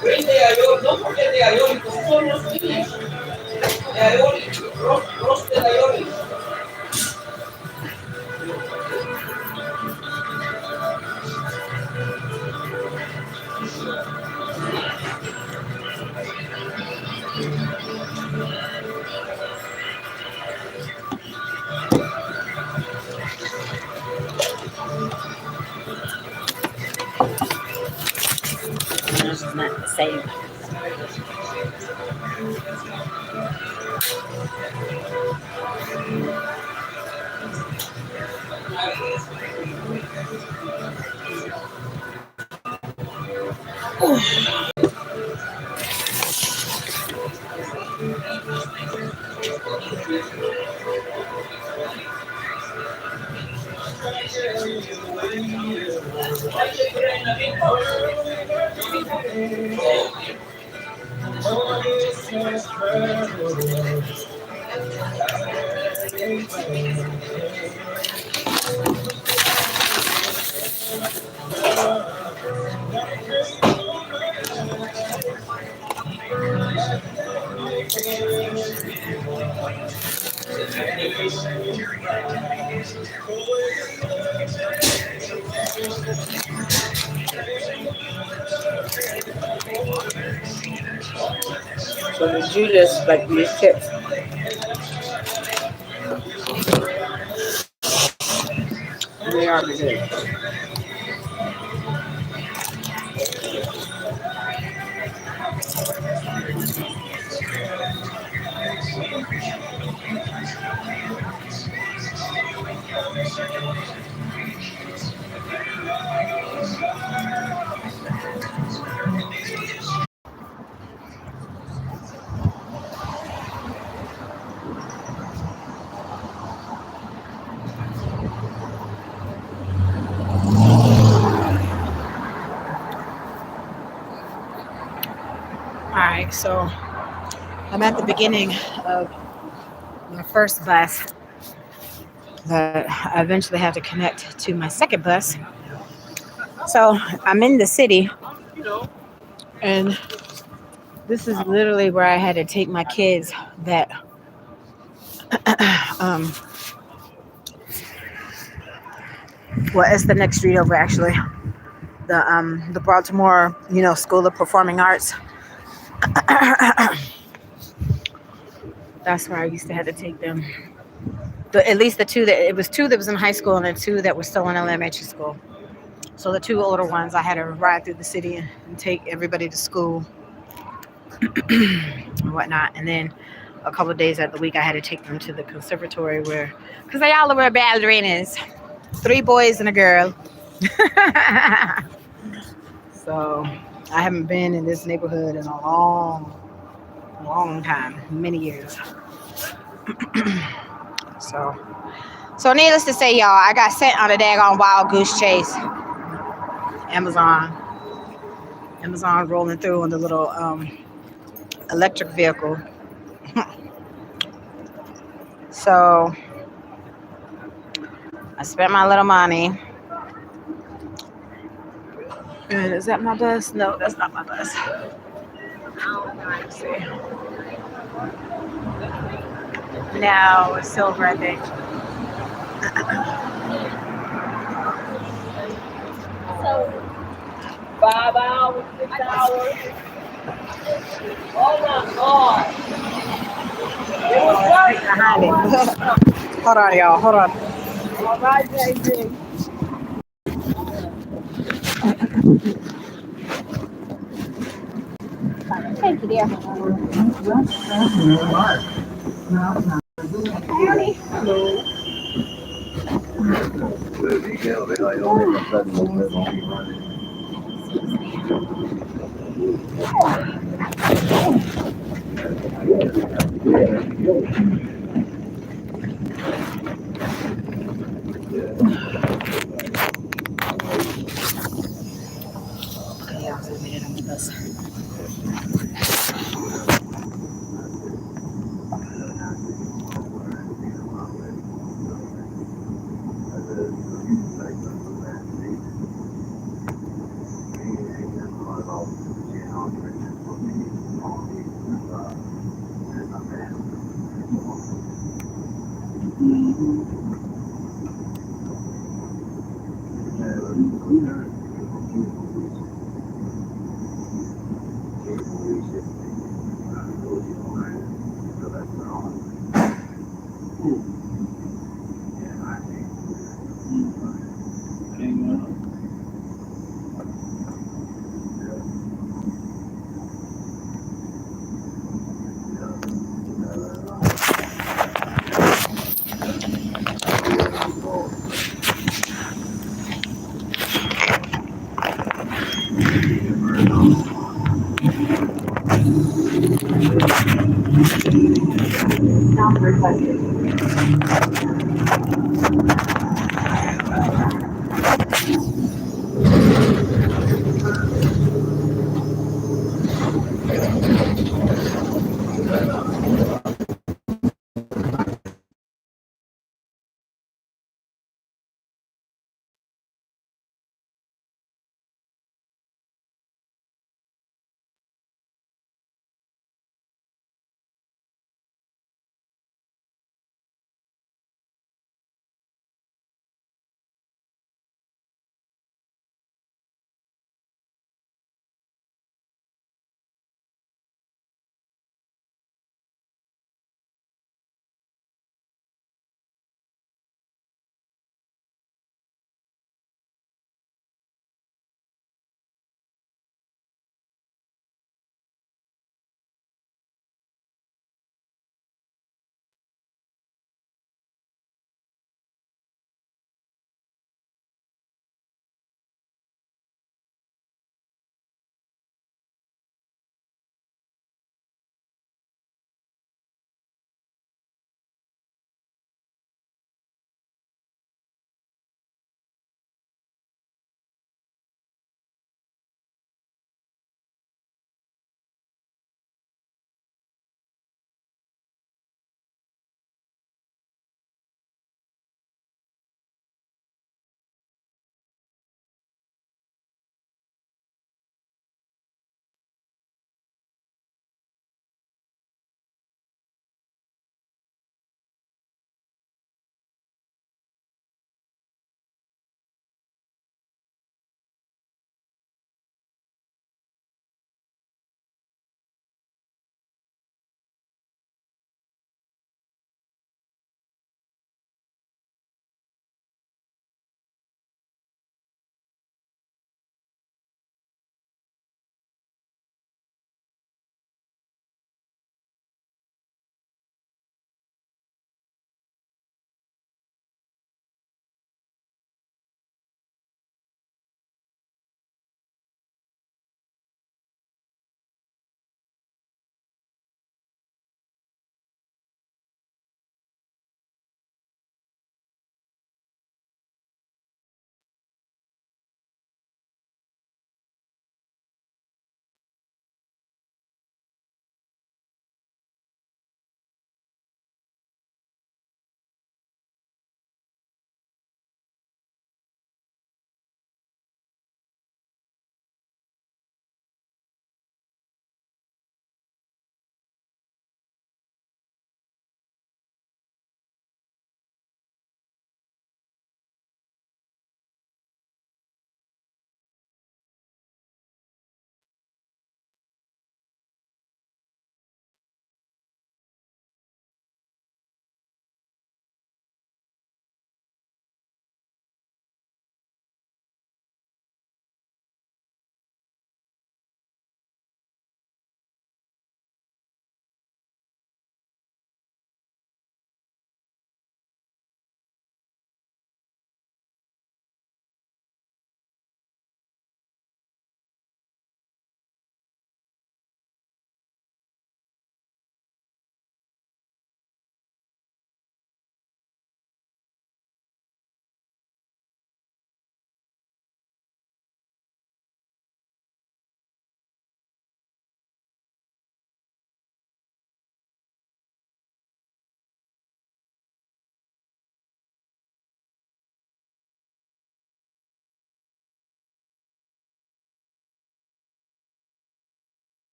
Bring the aioli. Don't forget the aioli because it's almost finished. The aioli, roasted aioli. It's not the same. So the Judas like these chips. They are good. All right, so I'm at the beginning of my first bus, but I eventually have to connect to my second bus. So I'm in the city, and this is literally where I had to take my kids. That um, well, it's the next street over actually. The Baltimore, School of Performing Arts. That's where I used to have to take them. At least the two that it was two that was in high school and the two that were still in elementary school. So the two older ones, I had to ride through the city and take everybody to school and whatnot. And then a couple of days out of the week, I had to take them to the conservatory because they all were ballerinas, 3 boys and a girl. So I haven't been in this neighborhood in a long time, many years. So needless to say, y'all, I got sent on a daggone wild goose chase. Amazon rolling through in the little electric vehicle. So I spent my little money. And is that my bus? No, that's not my bus. Let's see. No, it's silver, I think. So 5 hours, 6 hours. Oh my God. It was right behind it. Hold on, y'all. Hold on. All right, JJ. Thank you, dear. Sound requested.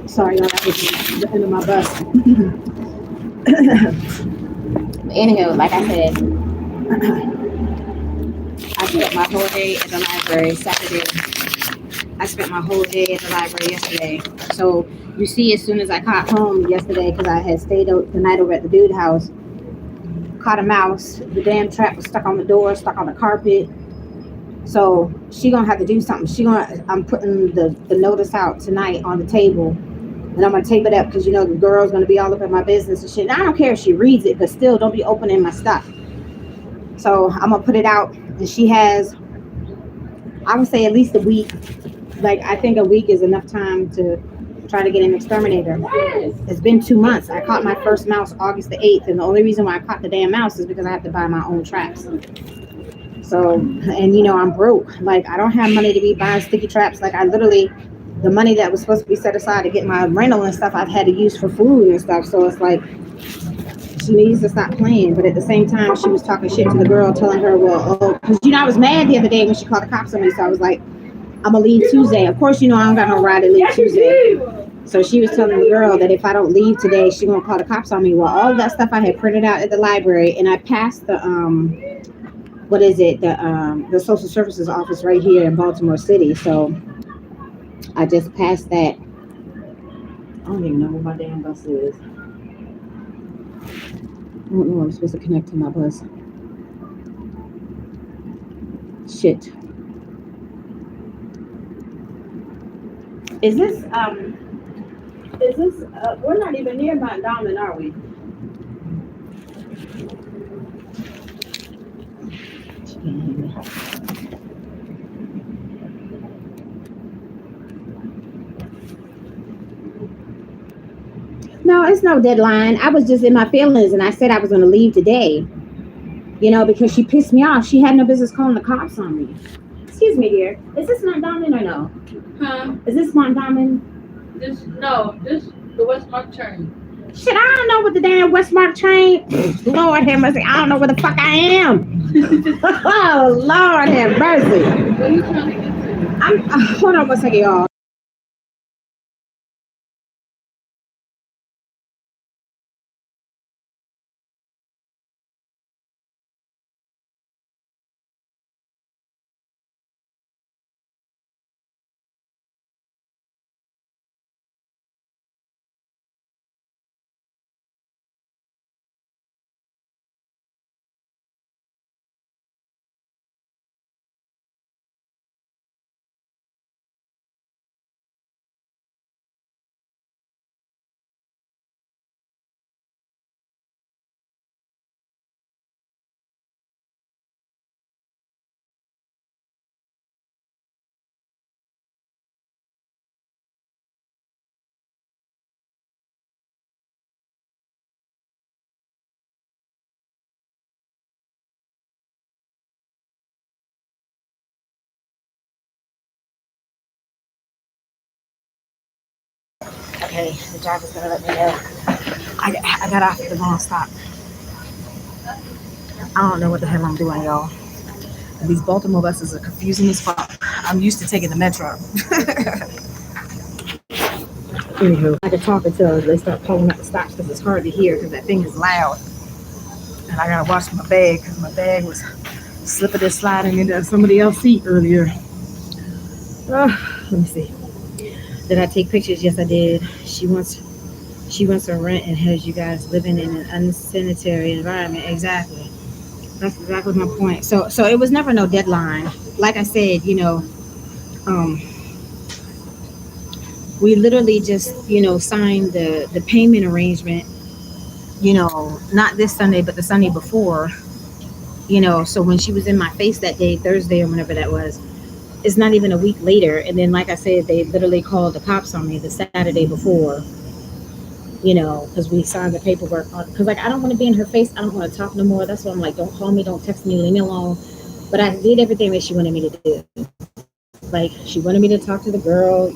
Sorry, y'all, that was the end of my bus. Anywho, like I said, I spent my whole day at the library Saturday. I spent my whole day at the library yesterday. So you see, as soon as I got home yesterday, because I had stayed the night over at the dude house, caught a mouse. The damn trap was stuck on the door, stuck on the carpet. So she gonna have to do something. I'm putting the notice out tonight on the table, and I'm gonna tape it up because the girl's gonna be all up in my business and shit. And I don't care if she reads it, but still, don't be opening my stuff. So I'm gonna put it out, and she has, I would say, at least a week. Like, I think a week is enough time to try to get an exterminator. It's been 2 months. I caught my first mouse August the 8th, and the only reason why I caught the damn mouse is because I have to buy my own traps. So, and I'm broke. Like, I don't have money to be buying sticky traps. Like, I literally, the money that was supposed to be set aside to get my rental and stuff, I've had to use for food and stuff. So it's like, she needs to stop playing. But at the same time, she was talking shit to the girl, telling her, well, oh, because I was mad the other day when she called the cops on me. So I was like, I'm gonna leave Tuesday. Of course, I don't got no ride to leave Tuesday. So she was telling the girl that if I don't leave today, she gonna call the cops on me. Well, all of that stuff I had printed out at the library, and I passed the what is it? The social services office right here in Baltimore City. So I just passed that. I don't even know where my damn bus is. I don't know. I'm supposed to connect to my bus. Shit. Is this we're not even near Mount Diamond, are we? No, it's no deadline. I was just in my feelings, and I said I was going to leave today. Because she pissed me off. She had no business calling the cops on me. Excuse me, dear. Is this Mount Diamond or no? Huh? Is this Mount Diamond? This the Westmark train. Shit, I don't know what the damn Westmark train. Lord have mercy. I don't know where the fuck I am. Oh, Lord have mercy. What are you trying to get to? Hold on one second, y'all. Okay, the driver's gonna let me know. I got off at the wrong stop. I don't know what the hell I'm doing, y'all. These Baltimore buses are confusing as fuck. I'm used to taking the metro. Anywho, I can talk until they start pulling up the stops because it's hard to hear because that thing is loud. And I gotta watch my bag because my bag was slipping and sliding into somebody else's seat earlier. Let me see. Did I take pictures? Yes, I did. She wants a rent and has you guys living in an unsanitary environment. Exactly. That's exactly my point. So it was never no deadline. Like I said, um, we literally just, signed the payment arrangement, not this Sunday, but the Sunday before, so when she was in my face that day, Thursday or whenever that was, it's not even a week later. And then, like I said, they literally called the cops on me the Saturday before, because we signed the paperwork on, because like, I don't want to be in her face. I don't want to talk no more. That's why I'm like, don't call me, don't text me, leave me alone. But I did everything that she wanted me to do. Like, she wanted me to talk to the girl,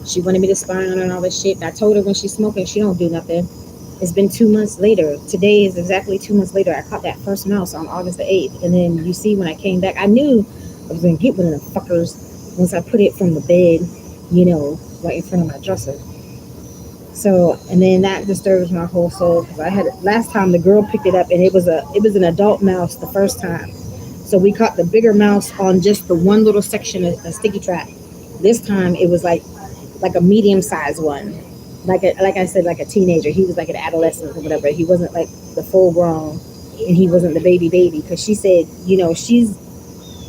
she wanted me to spy on her and all this shit. I told her when she's smoking, she don't do nothing. It's been 2 months later. Today is exactly 2 months later. I caught that first mouse on August the 8th. And then you see when I came back, I knew I was going to get one of the fuckers once I put it from the bed, right in front of my dresser. So, and then that disturbs my whole soul because I had last time the girl picked it up and it was an adult mouse the first time. So we caught the bigger mouse on just the one little section of a sticky trap. This time it was like a medium sized one, like I said, like a teenager. He was like an adolescent or whatever. He wasn't like the full grown, and he wasn't the baby because she said,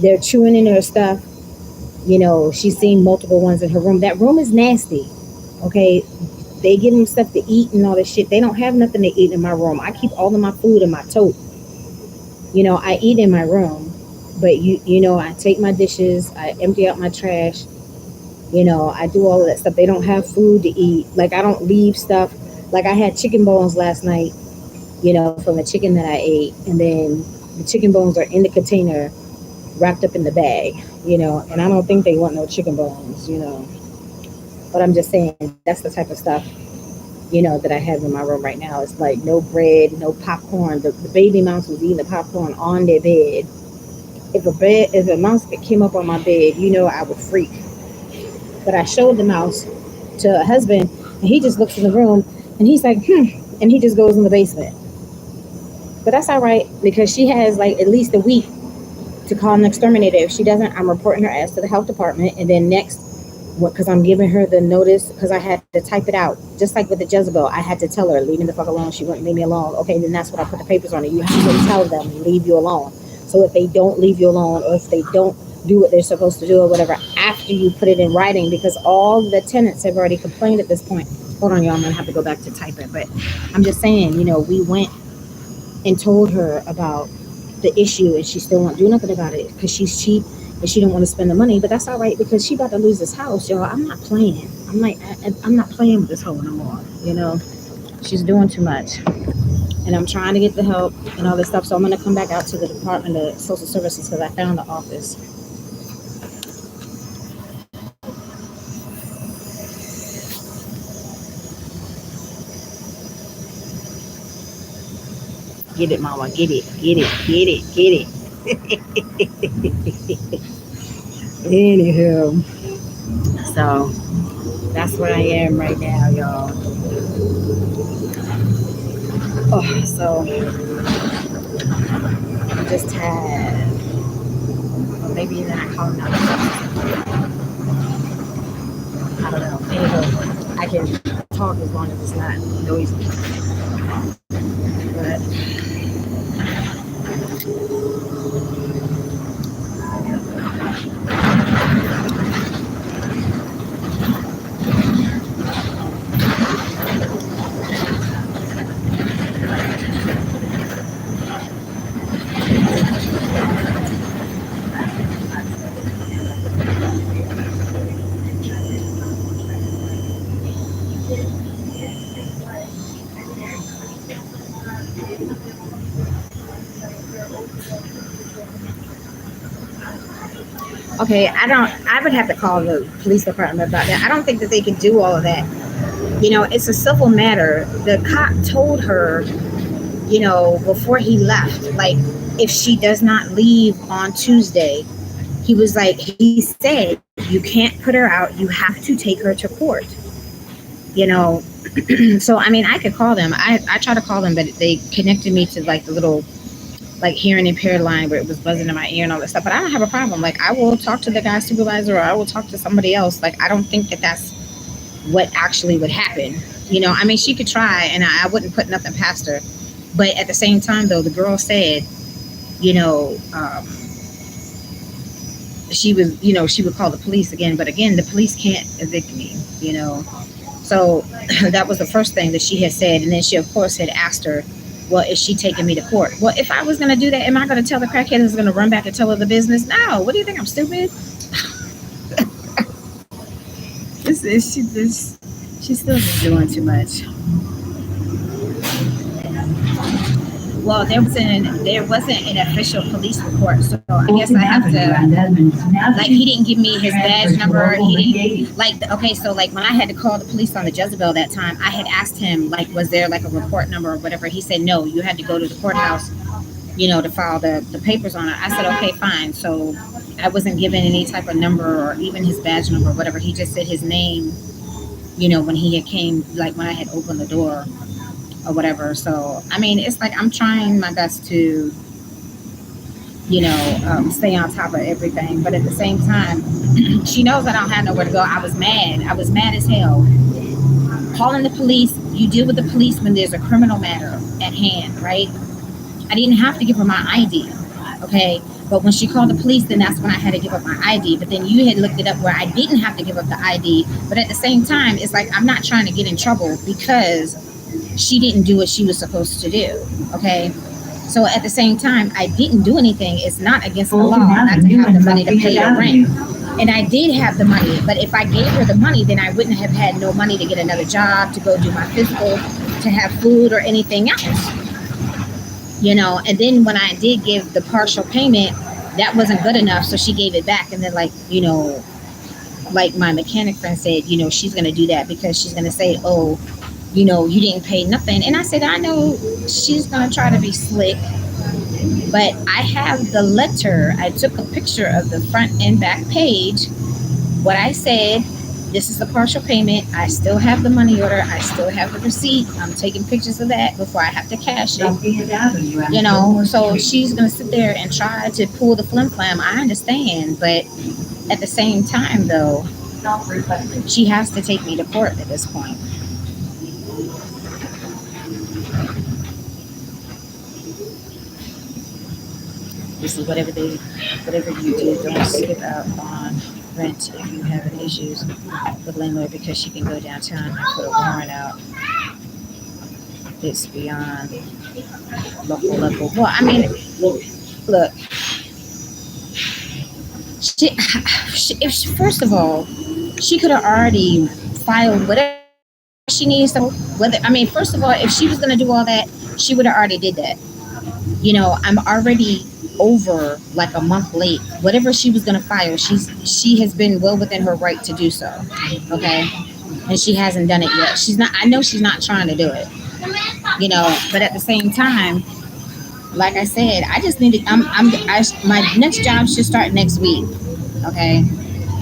they're chewing in her stuff. She's seen multiple ones in her room. That room is nasty. Okay, they give them stuff to eat and all this shit. They don't have nothing to eat in my room. I keep all of my food in my tote. I eat in my room, but I take my dishes, I empty out my trash. I do all of that stuff. They don't have food to eat. Like I don't leave stuff. Like I had chicken bones last night, from the chicken that I ate, and then the chicken bones are in the container, wrapped up in the bag, and I don't think they want no chicken bones. But I'm just saying that's the type of stuff, that I have in my room right now. It's like no bread, no popcorn. The baby mouse was eating the popcorn on their bed. If a mouse came up on my bed, I would freak. But I showed the mouse to a husband, and he just looks in the room, and he's like, and he just goes in the basement. But that's all right because she has like at least a week to call an exterminator. If she doesn't, I'm reporting her ass to the health department, and then next, what? Because I'm giving her the notice because I had to type it out, just like with the Jezebel. I had to tell her, leave me the fuck alone. She wouldn't leave me alone. Okay, then that's what I put the papers on it. You have to tell them leave you alone. So if they don't leave you alone, or if they don't do what they're supposed to do, or whatever, after you put it in writing, because all the tenants have already complained at this point. Hold on, y'all. I'm gonna have to go back to type it, but I'm just saying, we went and told her about the issue, and she still won't do nothing about it because she's cheap and she don't want to spend the money. But that's all right because she about to lose this house, y'all. I'm not playing. I'm not playing with this hoe no more. She's doing too much, and I'm trying to get the help and all this stuff. So I'm gonna come back out to the Department of Social Services because I found the office. Get it, mama. Get it. Get it. Get it. Get it. Anywho, so that's where I am right now, y'all. Oh, so I'm just tired. Or maybe then I call another. I don't know. Anywho, I can talk as long as it's not noisy. But okay, I would have to call the police department about that. I don't think that they can do all of that. It's a civil matter. The cop told her, before he left, like, if she does not leave on Tuesday, he was like, he said, you can't put her out. You have to take her to court. You know, so I mean, I could call them. I tried to call them, but they connected me to like the little like hearing impaired line where it was buzzing in my ear and all that stuff. But I don't have a problem. Like, I will talk to the guy's supervisor or I will talk to somebody else. Like, I don't think that that's what actually would happen. I mean, she could try, and I wouldn't put nothing past her. But at the same time, though, the girl said, you know, um, she would call the police again. But again, the police can't evict me. So that was the first thing that she had said. And then she, of course, had asked her, well, is she taking me to court? Well, if I was going to do that, am I going to tell the crackhead who's going to run back and tell her the business? No. What do you think? I'm stupid? She's still just doing too much. Well, there wasn't an official police report, so I guess I have to, like, he didn't give me his badge number. He didn't, like, okay, so like when I had to call the police on the Jezebel that time, I had asked him, like, was there like a report number or whatever. He said no, you had to go to the courthouse, to file the papers on it. I said okay, fine. So I wasn't given any type of number or even his badge number or whatever. He just said his name, when he had came, like when I had opened the door or whatever. So, I mean, it's like I'm trying my best to, stay on top of everything. But at the same time, she knows I don't have nowhere to go. I was mad. I was mad as hell. Calling the police, you deal with the police when there's a criminal matter at hand, right? I didn't have to give her my ID, okay? But when she called the police, then that's when I had to give up my ID. But then you had looked it up where I didn't have to give up the ID. But at the same time, it's like I'm not trying to get in trouble because she didn't do what she was supposed to do, okay? So at the same time, I didn't do anything. It's not against the law not to have the money to pay your rent. And I did have the money, but if I gave her the money, then I wouldn't have had no money to get another job, to go do my physical, to have food or anything else. And then when I did give the partial payment, that wasn't good enough, so she gave it back. And then, like my mechanic friend said, she's going to do that because she's going to say, oh, you didn't pay nothing. And I said, I know she's going to try to be slick, but I have the letter. I took a picture of the front and back page. What I said, this is the partial payment. I still have the money order. I still have the receipt. I'm taking pictures of that before I have to cash it. So she's going to sit there and try to pull the flim flam. I understand. But at the same time, though, she has to take me to court at this point. This is whatever you do, don't skip out on rent if you have any issues with landlord, because she can go downtown and put a warrant out. It's beyond local level. Well, I mean, look, first of all, she could have already filed whatever she needs to. First of all, if she was going to do all that, she would have already did that. I'm already over like a month late. Whatever she was going to file, she has been well within her right to do so. Okay, and she hasn't done it yet. She's not. I know she's not trying to do it. But at the same time, like I said, I just need to. My next job should start next week. Okay,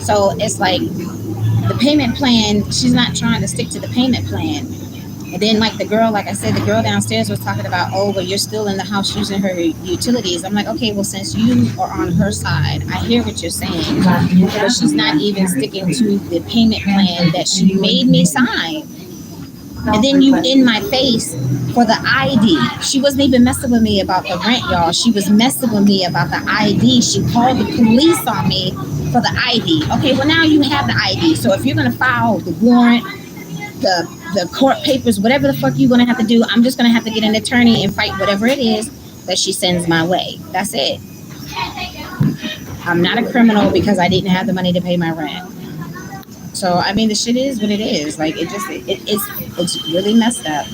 so it's like the payment plan. She's not trying to stick to the payment plan. And then, like I said, the girl downstairs was talking about, oh, but you're still in the house using her utilities. I'm like, okay, well, since you are on her side, I hear what you're saying, but she's not even sticking to the payment plan that she made me sign. And then you in my face for the ID. She wasn't even messing with me about the rent, y'all. She was messing with me about the ID. She called the police on me for the ID. Okay, well, now you have the ID. So if you're going to file the warrant, the court papers, whatever the fuck you're going to have to do, I'm just going to have to get an attorney and fight whatever it is that she sends my way. That's it. I'm not a criminal because I didn't have the money to pay my rent. So, the shit is what it is. Like, it's really messed up.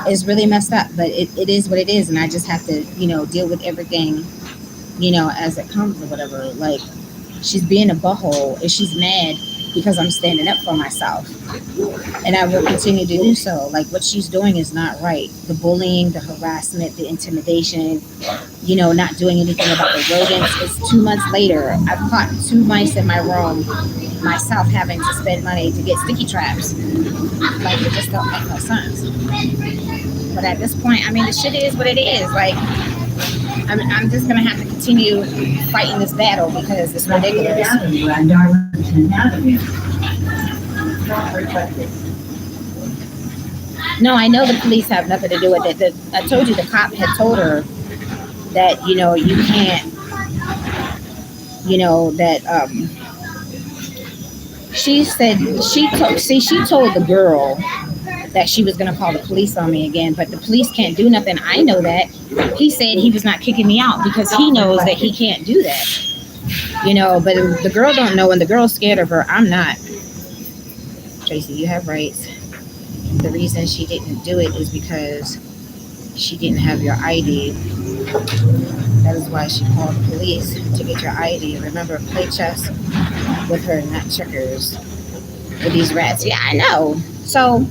It's really messed up, but it is what it is. And I just have to, deal with everything, as it comes or whatever. Like, she's being a butthole and she's mad because I'm standing up for myself. And I will continue to do so. Like, what she's doing is not right. The bullying, the harassment, the intimidation, not doing anything about the rodents. It's 2 months later. I've caught 2 mice in my room, myself having to spend money to get sticky traps. Like, it just don't make no sense. But at this point, the shit is what it is. Like, I'm just going to have to continue fighting this battle because it's ridiculous. No, I know the police have nothing to do with it. I told you the cop had told her that, you can't, she said, she told the girl that she was going to call the police on me again, but the police can't do nothing. I know that. He said he was not kicking me out because he knows that he can't do that. But the girl don't know, and the girl's scared of her. I'm not. Tracy, you have rights. The reason she didn't do it is because she didn't have your ID. That is why she called the police to get your ID. Remember, play chess with her, not checkers with these rats. Yeah, I know. So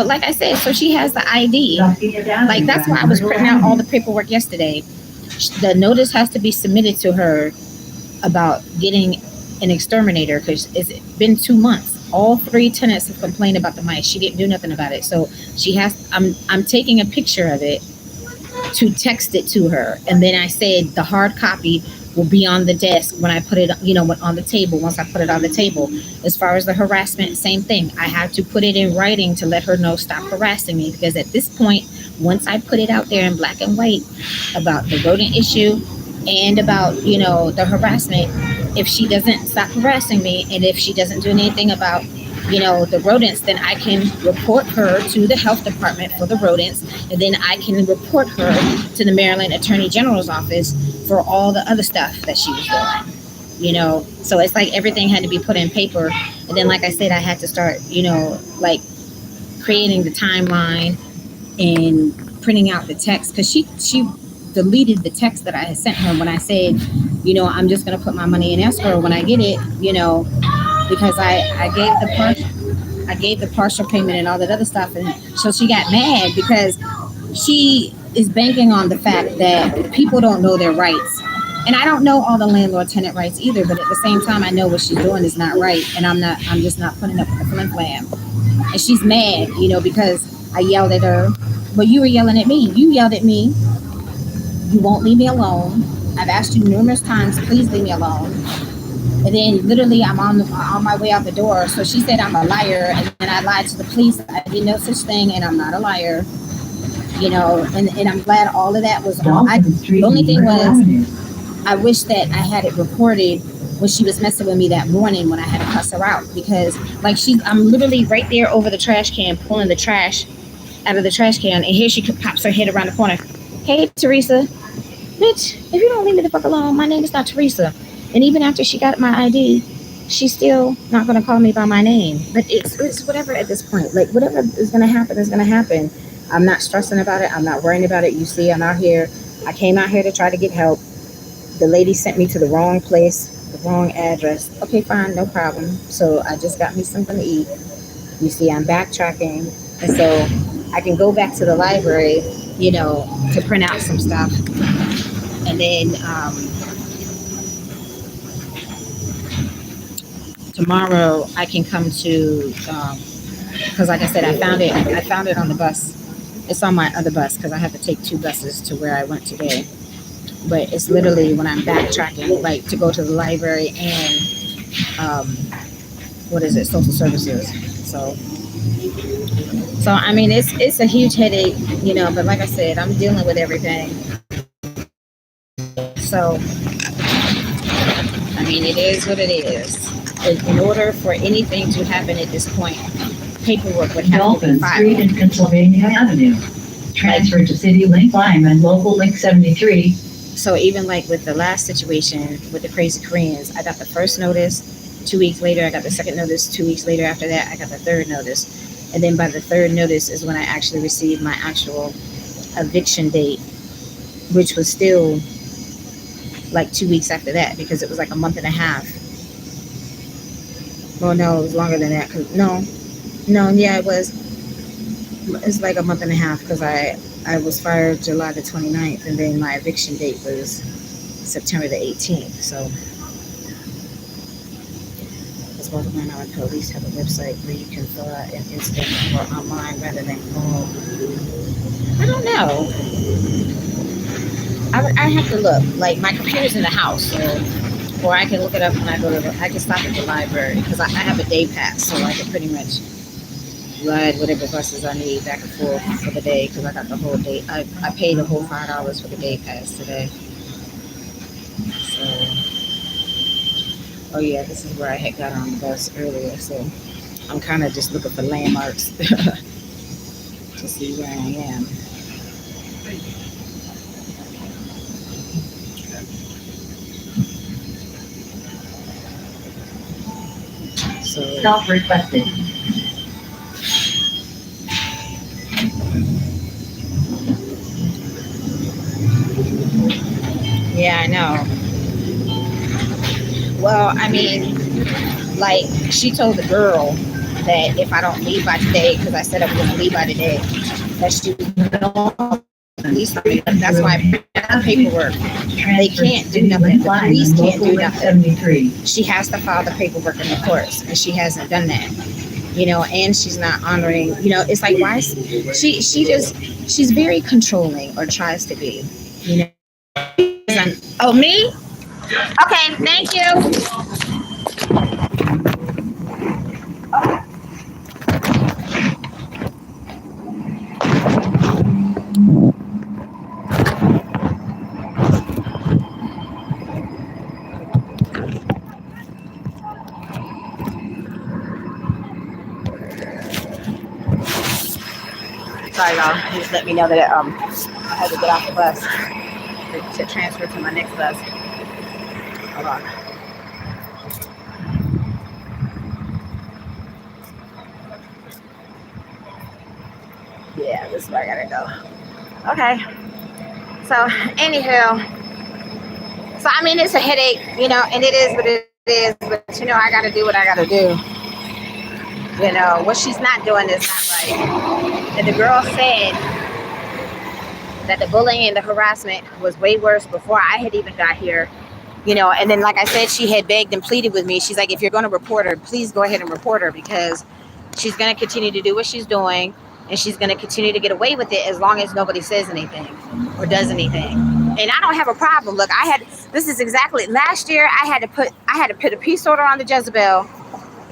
like I said, so she has the ID. Like, that's why I was printing out all the paperwork yesterday. The notice has to be submitted to her about getting an exterminator because it's been 2 months All three tenants have complained about the mice. She didn't do nothing about it. So she has. I'm taking a picture of it to text it to her, and then I said the hard copy will be on the desk when I put it, on the table. Once I put it on the table, as far as the harassment, same thing. I have to put it in writing to let her know stop harassing me, because at this point, once I put it out there in black and white about the rodent issue and about the harassment, if she doesn't stop harassing me and if she doesn't do anything about the rodents, then I can report her to the health department for the rodents, and then I can report her to the Maryland Attorney General's office for all the other stuff that she was doing. So it's like everything had to be put in paper, and then like I said, I had to start like creating the timeline and printing out the text, because she deleted the text that I had sent her when I said, I'm just going to put my money in escrow when I get it, because I gave the partial payment and all that other stuff. And so she got mad because she is banking on the fact that people don't know their rights. And I don't know all the landlord tenant rights either, but at the same time, I know what she's doing is not right. And I'm just not putting up with the flim flam. And she's mad, because I yelled at her. But you were yelling at me. You yelled at me. You won't leave me alone. I've asked you numerous times, please leave me alone. And then literally I'm on my way out the door. So she said I'm a liar, and then I lied to the police. I did no such thing, and I'm not a liar. And I'm glad all of that was on. The only thing was, I wish that I had it recorded when she was messing with me that morning when I had to cuss her out, because like I'm literally right there over the trash can pulling the trash out of the trash can, and here she pops her head around the corner. Hey, Teresa. Bitch, if you don't leave me the fuck alone, my name is not Teresa. And even after she got my ID, she's still not going to call me by my name. But it's whatever at this point. Like, whatever is going to happen is going to happen. I'm not stressing about it. I'm not worrying about it. You see, I'm out here. I came out here to try to get help. The lady sent me to the wrong place, the wrong address. Okay, fine, no problem. So I just got me something to eat. You see, I'm backtracking. And so I can go back to the library, to print out some stuff. And then tomorrow I can come to, because like I said, I found it on the bus. It's on my other bus because I have to take two buses to where I went today. But it's literally when I'm backtracking, like to go to the library and social services. So I mean, it's a huge headache, but like I said, I'm dealing with everything. So I mean, it is what it is. In order for anything to happen at this point, paperwork would have to be filed. Street and Pennsylvania Avenue. Transferred to City Link Lime and Local Link 73. So even like with the last situation with the Crazy Koreans, I got the first notice. 2 weeks later, I got the second notice. 2 weeks later after that, I got the third notice. And then by the third notice is when I actually received my actual eviction date, which was still like 2 weeks after that, because it was like a month and a half. Well, no, it was longer than that. Yeah, it was. It's like a month and a half, because I was fired July the 29th, and then my eviction date was September the 18th. So, as well as when I would police have a website where you can fill out an incident report online rather than call. I don't know. I have to look. Like, my computer's in the house, so, or I can look it up when I I can stop at the library, because I have a day pass, so I can pretty much ride whatever buses I need back and forth for the day, because I got the whole day. I paid the whole $5 for the day pass today. So, oh yeah, this is where I had got on the bus earlier, so I'm kind of just looking for landmarks to see where I am. So, Stop requested. yeah, I know. Well, I mean, like, she told the girl that if I don't leave by today, because I said I was going to leave by today, that she was going to leave. That's why I printed got the paperwork. They Transfer to can't do City nothing. Link The Line police and can't local do link nothing. 73. She has to file the paperwork in the courts, and she hasn't done that. And she's not honoring. It's like, why she's very controlling, or tries to be. Oh, me? Okay, thank you. Sorry, y'all. Just let me know that I had to get off the bus to transfer to my next bus. Hold on. Yeah, this is where I gotta go. Okay. So, anywho, so I mean, it's a headache, and it is what it is. But I gotta do what I gotta do. What she's not doing is not right. And the girl said that the bullying and the harassment was way worse before I had even got here. And then, like I said, she had begged and pleaded with me. She's like, if you're going to report her, please go ahead and report her, because she's going to continue to do what she's doing, and she's going to continue to get away with it as long as nobody says anything or does anything. And I don't have a problem. Look, this is exactly last year. I had to put a peace order on the Jezebel,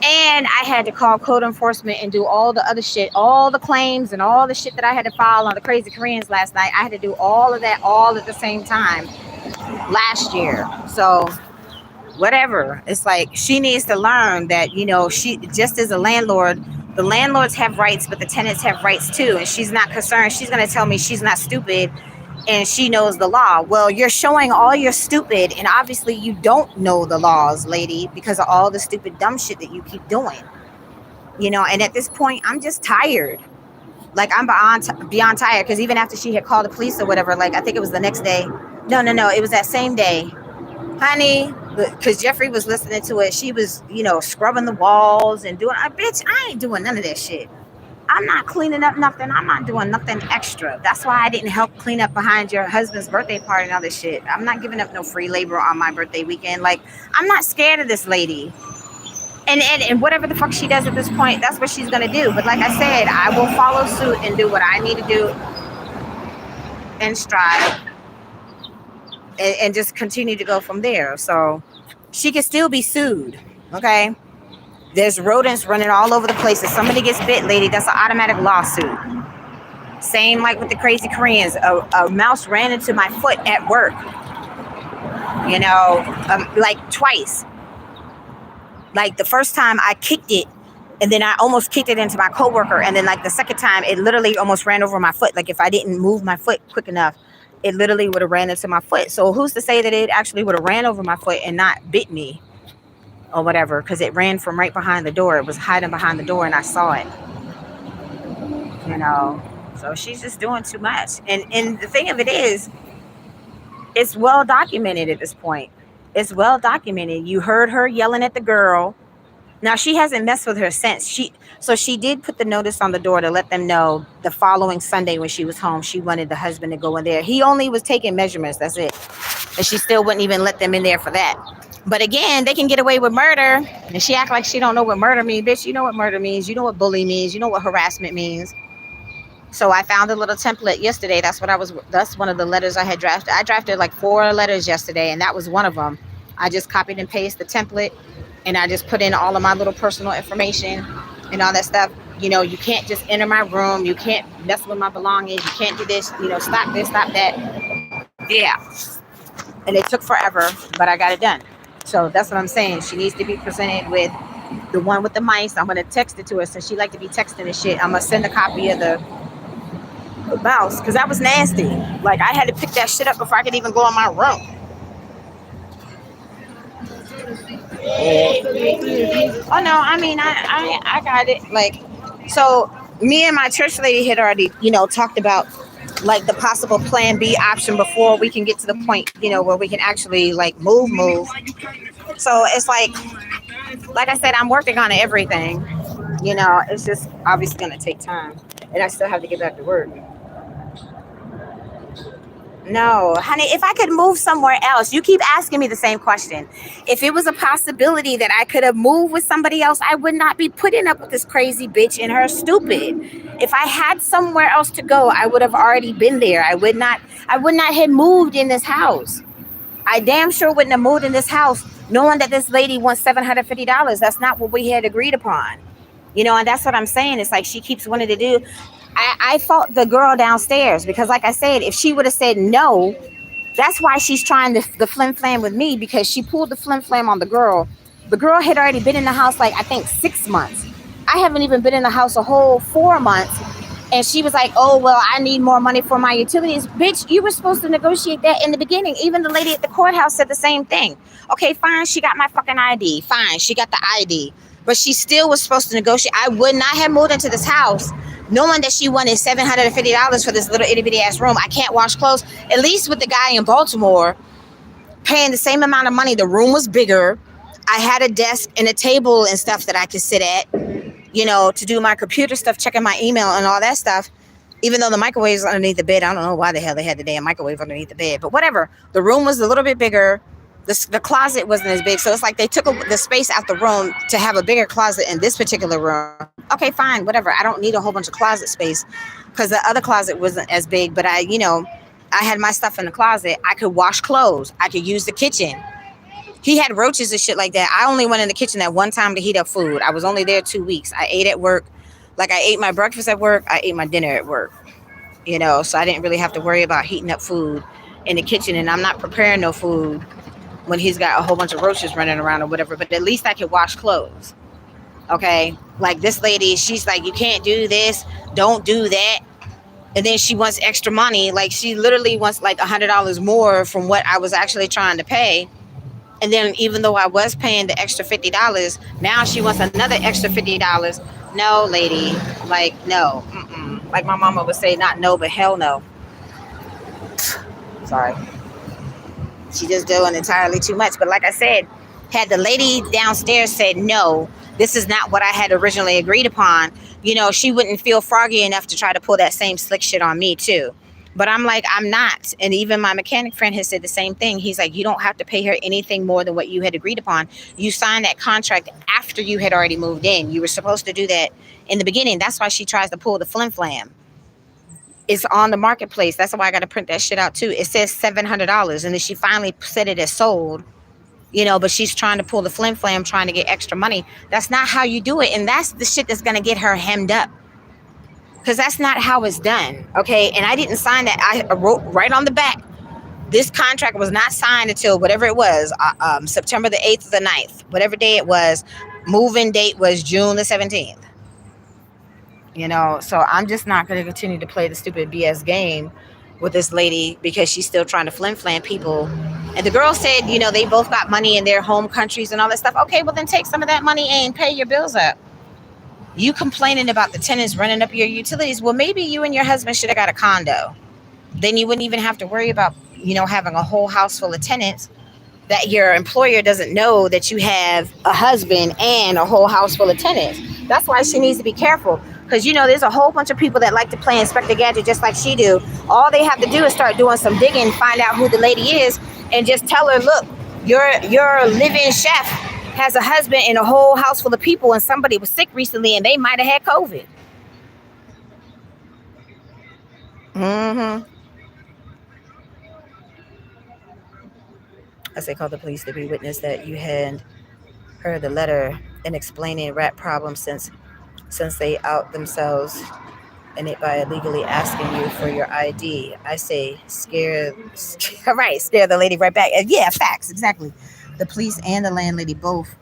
and I had to call code enforcement and do all the other shit, all the claims and all the shit that I had to file on the crazy Koreans last night. I had to do all of that all at the same time last year. So whatever. It's like, she needs to learn that, she just as a landlord, the landlords have rights, but the tenants have rights too. And she's not concerned. She's going to tell me she's not stupid and she knows the law. Well, you're showing all you're stupid, and obviously you don't know the laws, lady, because of all the stupid dumb shit that you keep doing. And at this point, I'm just tired. Like, I'm beyond tired, because even after she had called the police or whatever, like, I think it was the next day. No, it was that same day. Honey, because Jeffrey was listening to it. She was, scrubbing the walls and doing, bitch, I ain't doing none of that shit. I'm not cleaning up nothing. I'm not doing nothing extra. That's why I didn't help clean up behind your husband's birthday party and all this shit. I'm not giving up no free labor on my birthday weekend. Like, I'm not scared of this lady. And whatever the fuck she does at this point, that's what she's going to do. But like I said, I will follow suit and do what I need to do and strive and just continue to go from there. So she can still be sued, okay? There's rodents running all over the place. If somebody gets bit, lady, that's an automatic lawsuit. Same like with the crazy Koreans. A mouse ran into my foot at work, like twice. Like the first time I kicked it, and then I almost kicked it into my coworker. And then like the second time, it literally almost ran over my foot. Like if I didn't move my foot quick enough, it literally would have ran into my foot. So who's to say that it actually would have ran over my foot and not bit me or whatever? Because it ran from right behind the door. It was hiding behind the door and I saw it, So she's just doing too much. And the thing of it is, it's well documented at this point. It's well documented. You heard her yelling at the girl. Now, she hasn't messed with her since. She did put the notice on the door to let them know the following Sunday when she was home, she wanted the husband to go in there. He only was taking measurements. That's it. And she still wouldn't even let them in there for that. But again, they can get away with murder. And she act like she don't know what murder means. Bitch, you know what murder means. You know what bully means. You know what harassment means. So I found a little template yesterday. That's one of the letters I had drafted. I drafted like 4 letters yesterday, and that was one of them. I just copied and pasted the template, and I just put in all of my little personal information and all that stuff. You can't just enter my room. You can't mess with my belongings. You can't do this. Stop this, stop that. Yeah. And it took forever, but I got it done. So that's what I'm saying. She needs to be presented with the one with the mice. I'm going to text it to her since she like to be texting and shit. I'm going to send a copy of the mouse, because that was nasty. Like, I had to pick that shit up before I could even go in my room. Oh no, I mean, I got it. Like, so me and my church lady had already, talked about like the possible plan B option before we can get to the point, where we can actually like move. So it's like I said, I'm working on everything. It's just obviously going to take time, and I still have to get back to work. No, honey, if I could move somewhere else, you keep asking me the same question. If it was a possibility that I could have moved with somebody else, I would not be putting up with this crazy bitch and her stupid. If I had somewhere else to go, I would have already been there. I would not have moved in this house. I damn sure wouldn't have moved in this house knowing that this lady wants $750. That's not what we had agreed upon. And that's what I'm saying. It's like she keeps wanting to do. I fought the girl downstairs because, like I said, if she would have said no, that's why she's trying the flim flam with me, because she pulled the flim flam on the girl. The girl had already been in the house like I think 6 months. I haven't even been in the house a whole 4 months. And she was like, oh, well, I need more money for my utilities. Bitch, you were supposed to negotiate that in the beginning. Even the lady at the courthouse said the same thing. Okay, fine, she got my fucking ID. Fine, she got the ID. But she still was supposed to negotiate. I would not have moved into this house knowing that she wanted $750 for this little itty bitty ass room. I can't wash clothes. At least with the guy in Baltimore, paying the same amount of money, the room was bigger. I had a desk and a table and stuff that I could sit at, to do my computer stuff, checking my email and all that stuff. Even though the microwave is underneath the bed, I don't know why the hell they had the damn microwave underneath the bed, but whatever. The room was a little bit bigger. The closet wasn't as big, so it's like they took the space out the room to have a bigger closet in this particular room. Okay, fine, whatever. I don't need a whole bunch of closet space because the other closet wasn't as big, but I had my stuff in the closet. I could wash clothes. I could use the kitchen. He had roaches and shit like that. I only went in the kitchen that one time to heat up food. I was only there 2 weeks. I ate at work. Like, I ate my breakfast at work. I ate my dinner at work. So I didn't really have to worry about heating up food in the kitchen. And I'm not preparing no food when he's got a whole bunch of roaches running around or whatever. But at least I could wash clothes. Okay? Like, this lady, she's like, you can't do this. Don't do that. And then she wants extra money. Like, she literally wants like $100 more from what I was actually trying to pay. And then even though I was paying the extra $50, now she wants another extra $50. No, lady. Like, no. Mm-mm. Like my mama would say, not no, but hell no. Sorry. She just doing entirely too much. But like I said, had the lady downstairs said, no, this is not what I had originally agreed upon, she wouldn't feel froggy enough to try to pull that same slick shit on me too. But I'm like, I'm not. And even my mechanic friend has said the same thing. He's like, you don't have to pay her anything more than what you had agreed upon. You signed that contract after you had already moved in. You were supposed to do that in the beginning. That's why she tries to pull the flim flam. It's on the marketplace. That's why I got to print that shit out too. It says $700. And then she finally said it as sold, but she's trying to pull the flim flam, trying to get extra money. That's not how you do it. And that's the shit that's going to get her hemmed up. Because that's not how it's done, okay? And I didn't sign that. I wrote right on the back, this contract was not signed until whatever it was, September the 8th or the 9th, whatever day it was. Move-in date was June the 17th. So I'm just not going to continue to play the stupid BS game with this lady because she's still trying to flim-flam people. And the girl said, they both got money in their home countries and all that stuff. Okay, well then take some of that money and pay your bills up. You complaining about the tenants running up your utilities. Well, maybe you and your husband should have got a condo. Then you wouldn't even have to worry about, having a whole house full of tenants that your employer doesn't know that you have a husband and a whole house full of tenants. That's why she needs to be careful. Because, there's a whole bunch of people that like to play Inspector Gadget just like she do. All they have to do is start doing some digging, find out who the lady is, and just tell her, look, your living chef has a husband and a whole house full of people, and somebody was sick recently and they might have had COVID. I say call the police to be witness that you had heard the letter and explaining rat problems since they out themselves and it by illegally asking you for your ID. I say scare the lady right back. Yeah, facts, exactly. The police and the landlady both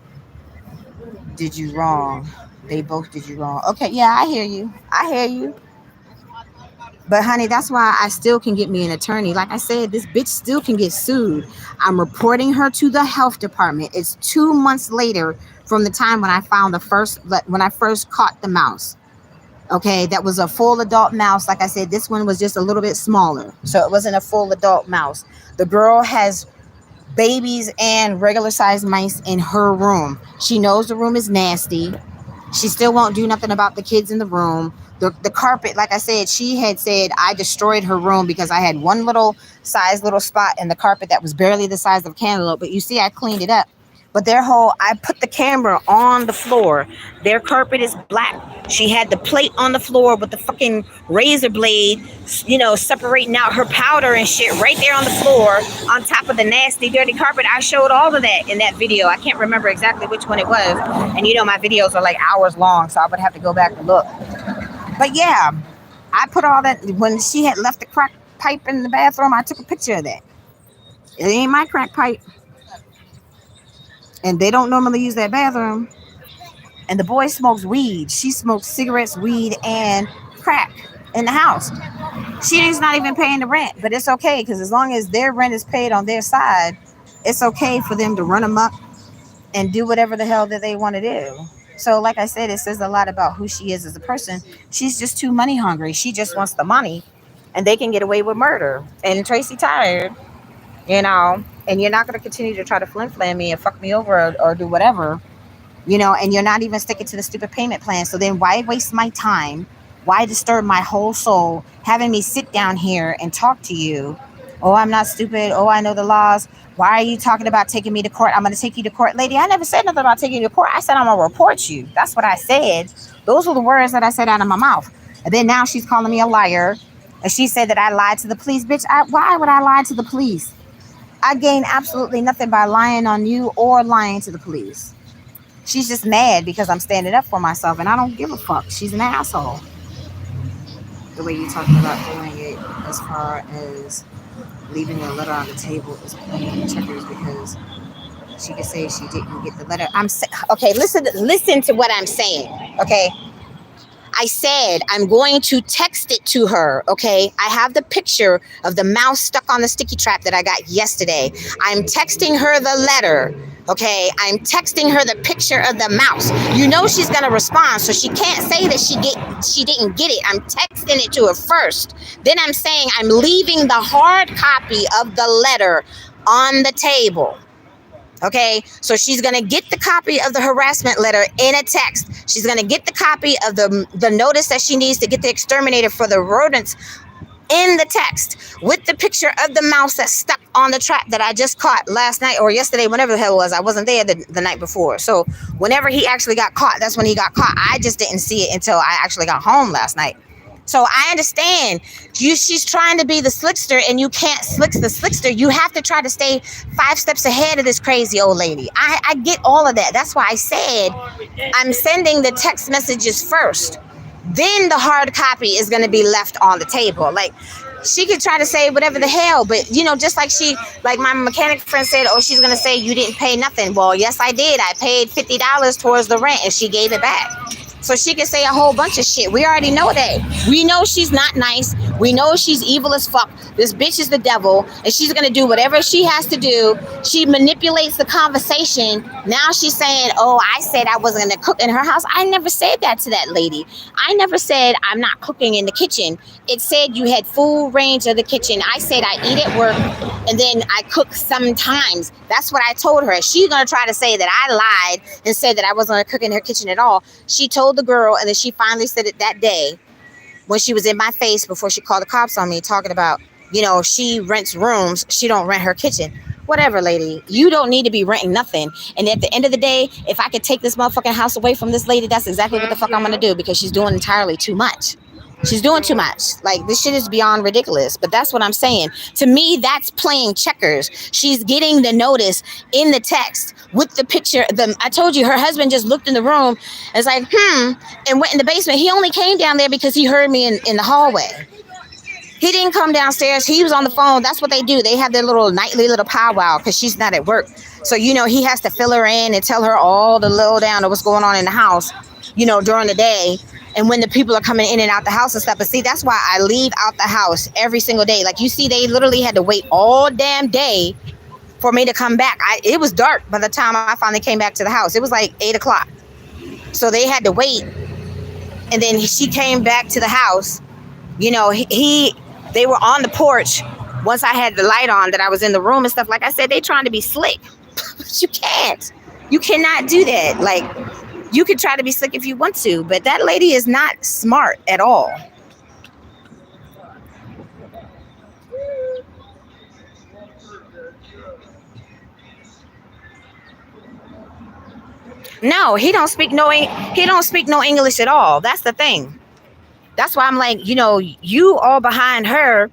did you wrong. They both did you wrong. Okay, yeah, I hear you. But honey, that's why I still can get me an attorney. Like I said, this bitch still can get sued. I'm reporting her to the health department. It's 2 months later from the time when I first caught the mouse. Okay, that was a full adult mouse. Like I said, this one was just a little bit smaller. So it wasn't a full adult mouse. The girl has babies and regular sized mice in her room. She knows the room is nasty. She still won't do nothing about the kids in the room. The carpet, like I said, she had said I destroyed her room because I had one little spot in the carpet that was barely the size of a cantaloupe. But you see, I cleaned it up. But I put the camera on the floor. Their carpet is black. She had the plate on the floor with the fucking razor blade, separating out her powder and shit right there on the floor on top of the nasty, dirty carpet. I showed all of that in that video. I can't remember exactly which one it was. And my videos are like hours long, so I would have to go back and look. But yeah, I put all that. When she had left the crack pipe in the bathroom, I took a picture of that. It ain't my crack pipe. And they don't normally use that bathroom. And the boy smokes weed. She smokes cigarettes, weed, and crack in the house. She's not even paying the rent, but it's okay because as long as their rent is paid on their side, it's okay for them to run amok and do whatever the hell that they want to do. So like I said, it says a lot about who she is as a person. She's just too money hungry. She just wants the money, and they can get away with murder. And Traci tired, and you're not going to continue to try to flim-flam me and fuck me over or do whatever, and you're not even sticking to the stupid payment plan. So then why waste my time? Why disturb my whole soul having me sit down here and talk to you? Oh, I'm not stupid. Oh, I know the laws. Why are you talking about taking me to court? I'm going to take you to court. Lady, I never said nothing about taking you to court. I said I'm going to report you. That's what I said. Those were the words that I said out of my mouth. And then now she's calling me a liar. And she said that I lied to the police. Bitch, why would I lie to the police? I gain absolutely nothing by lying on you or lying to the police. She's just mad because I'm standing up for myself, and I don't give a fuck. She's an asshole. The way you're talking about doing it as far as leaving a letter on the table is playing checkers because she could say she didn't get the letter. Okay, listen to what I'm saying, okay? I said I'm going to text it to her, okay? I have the picture of the mouse stuck on the sticky trap that I got yesterday. I'm texting her the letter, okay? I'm texting her the picture of the mouse. She's going to respond, so she can't say that she didn't get it. I'm texting it to her first. Then I'm saying I'm leaving the hard copy of the letter on the table. Okay, so she's going to get the copy of the harassment letter in a text. She's going to get the copy of the notice that she needs to get the exterminator for the rodents in the text with the picture of the mouse that's stuck on the trap that I just caught last night or yesterday, whenever the hell it was. I wasn't there the night before. So whenever he actually got caught, that's when he got caught. I just didn't see it until I actually got home last night. So I understand she's trying to be the slickster, and you can't slick the slickster. You have to try to stay 5 steps ahead of this crazy old lady. I get all of that. That's why I said I'm sending the text messages first. Then the hard copy is going to be left on the table. Like, she could try to say whatever the hell, but just like my mechanic friend said, oh, she's going to say you didn't pay nothing. Well, yes, I did. I paid $50 towards the rent, and she gave it back. So she can say a whole bunch of shit. We already know that. We know she's not nice. We know she's evil as fuck. This bitch is the devil, and she's going to do whatever she has to do. She manipulates the conversation. Now she's saying, oh, I said I wasn't going to cook in her house. I never said that to that lady. I never said I'm not cooking in the kitchen. It said you had full range of the kitchen. I said I eat at work, and then I cook sometimes. That's what I told her. She's going to try to say that I lied and said that I wasn't going to cook in her kitchen at all. She told the girl, and then she finally said it that day when she was in my face before she called the cops on me, talking about, she rents rooms. She don't rent her kitchen. Whatever, lady. You don't need to be renting nothing. And at the end of the day, if I could take this motherfucking house away from this lady, that's exactly what the fuck I'm going to do, because she's doing entirely too much. She's doing too much. Like, this shit is beyond ridiculous. But that's what I'm saying. To me, that's playing checkers. She's getting the notice in the text with the picture. I told you, her husband just looked in the room and was like, and went in the basement. He only came down there because he heard me in the hallway. He didn't come downstairs. He was on the phone. That's what they do. They have their little nightly little powwow because she's not at work. So, he has to fill her in and tell her all the lowdown of what's going on in the house, during the day. And when the people are coming in and out the house and stuff. But see, that's why I leave out the house every single day. Like, you see, they literally had to wait all damn day for me to come back. It was dark by the time I finally came back to the house. It was like 8 o'clock. So they had to wait. And then she came back to the house. They were on the porch once I had the light on that I was in the room and stuff. Like I said, they trying to be slick. But you can't. You cannot do that. Like, You could try to be slick if you want to, but that lady is not smart at all. No, he don't speak no English at all. That's the thing. That's why I'm like, you all behind her,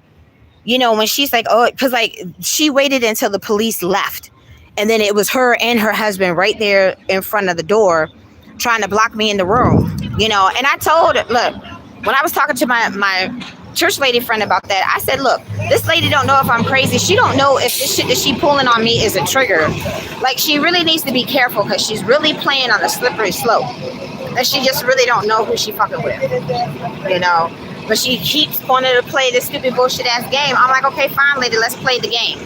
when she's like, oh, because like she waited until the police left. And then it was her and her husband right there in front of the door trying to block me in the room, And I told her, look, when I was talking to my church lady friend about that, I said, look, this lady don't know if I'm crazy. She don't know if this shit that she pulling on me is a trigger. Like, she really needs to be careful because she's really playing on a slippery slope. And she just really don't know who she fucking with, But she keeps wanting to play this stupid bullshit ass game. I'm like, okay, fine, lady, let's play the game.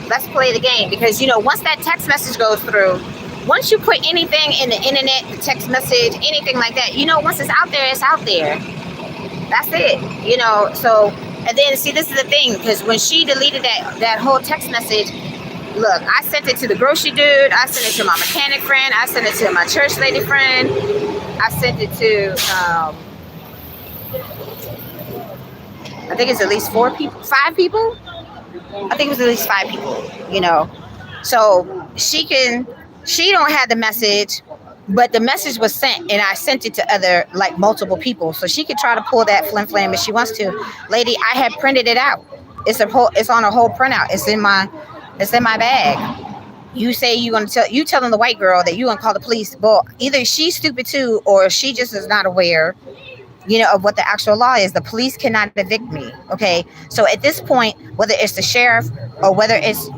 Let's play the game. Because, once that text message goes through, once you put anything in the internet, the text message, anything like that, once it's out there, it's out there. That's it, So, and then, see, this is the thing, because when she deleted that whole text message, look, I sent it to the grocery dude, I sent it to my mechanic friend, I sent it to my church lady friend, I sent it to, I think it's at least 5 people. I think it was at least 5 people, So she don't have the message, but the message was sent, and I sent it to other, like, multiple people. So she could try to pull that flim flam if she wants to. Lady, I have printed it out. It's on a whole printout. It's in my bag. You say you telling the white girl that you gonna call the police. Well, either she's stupid too, or she just is not aware, of what the actual law is. The police cannot evict me. Okay. So at this point, whether it's the sheriff or whether it's,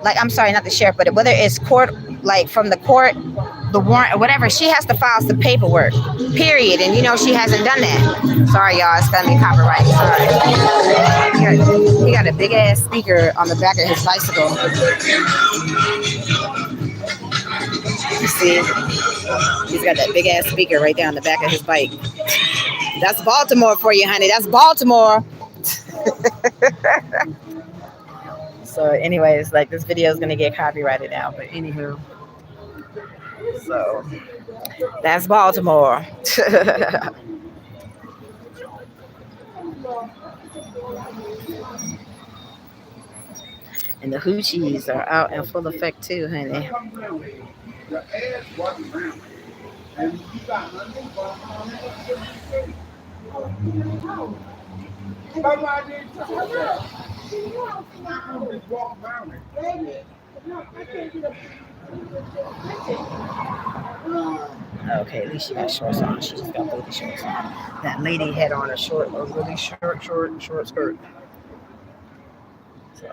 like, I'm sorry, not the sheriff, but whether it's court, like from the court, the warrant or whatever, she has to file some paperwork, period. And, she hasn't done that. Sorry, y'all. It's going to be copyright. Sorry. He got a big ass speaker on the back of his bicycle. You see? He's got that big ass speaker right there on the back of his bike. That's Baltimore for you, honey. That's Baltimore. So anyways, like, this video is going to get copyrighted now. But anywho. So that's Baltimore. And the hoochies are out in full effect too, honey. Okay, at least she got shorts on. She just got booty shorts on. That lady had on a really short skirt. So,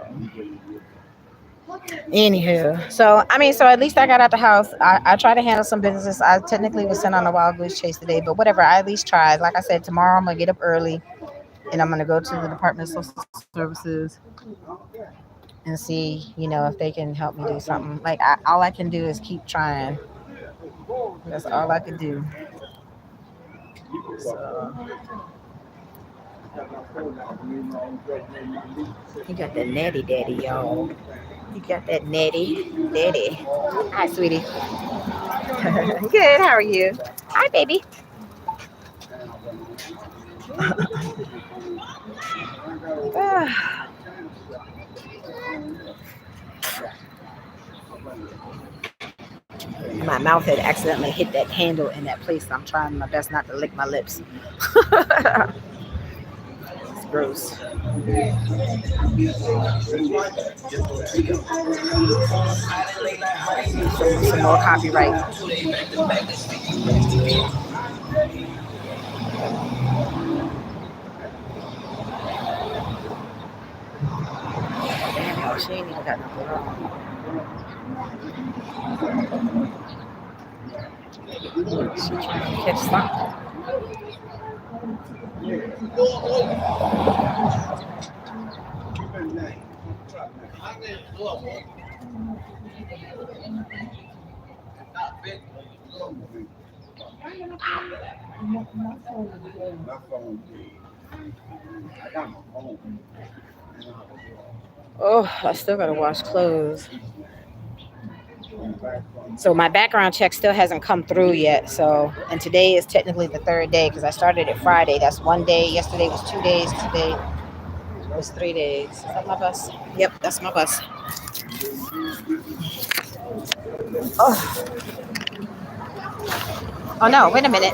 anywho, so at least I got out the house. I tried to handle some business. I technically was sent on a wild goose chase today, but whatever. I at least tried. Like I said, tomorrow I'm gonna get up early, and I'm gonna go to the Department of Social Services and see, if they can help me do something. Like, all I can do is keep trying. That's all I can do. So, he got that natty daddy, y'all. You got that natty daddy. Hi, sweetie. Good. How are you? Hi, baby. My mouth had accidentally hit that handle in that place. I'm trying my best not to lick my lips. It's gross. Some more copyright. Damn, she ain't even got nothing wrong. She's trying to catch something. Oh, I still gotta wash clothes. So my background check still hasn't come through yet. So, and today is technically the third day because I started it Friday. That's one day. Yesterday was 2 days. Today was 3 days. Is that my bus? Yep, that's my bus. Oh, oh no! Wait a minute.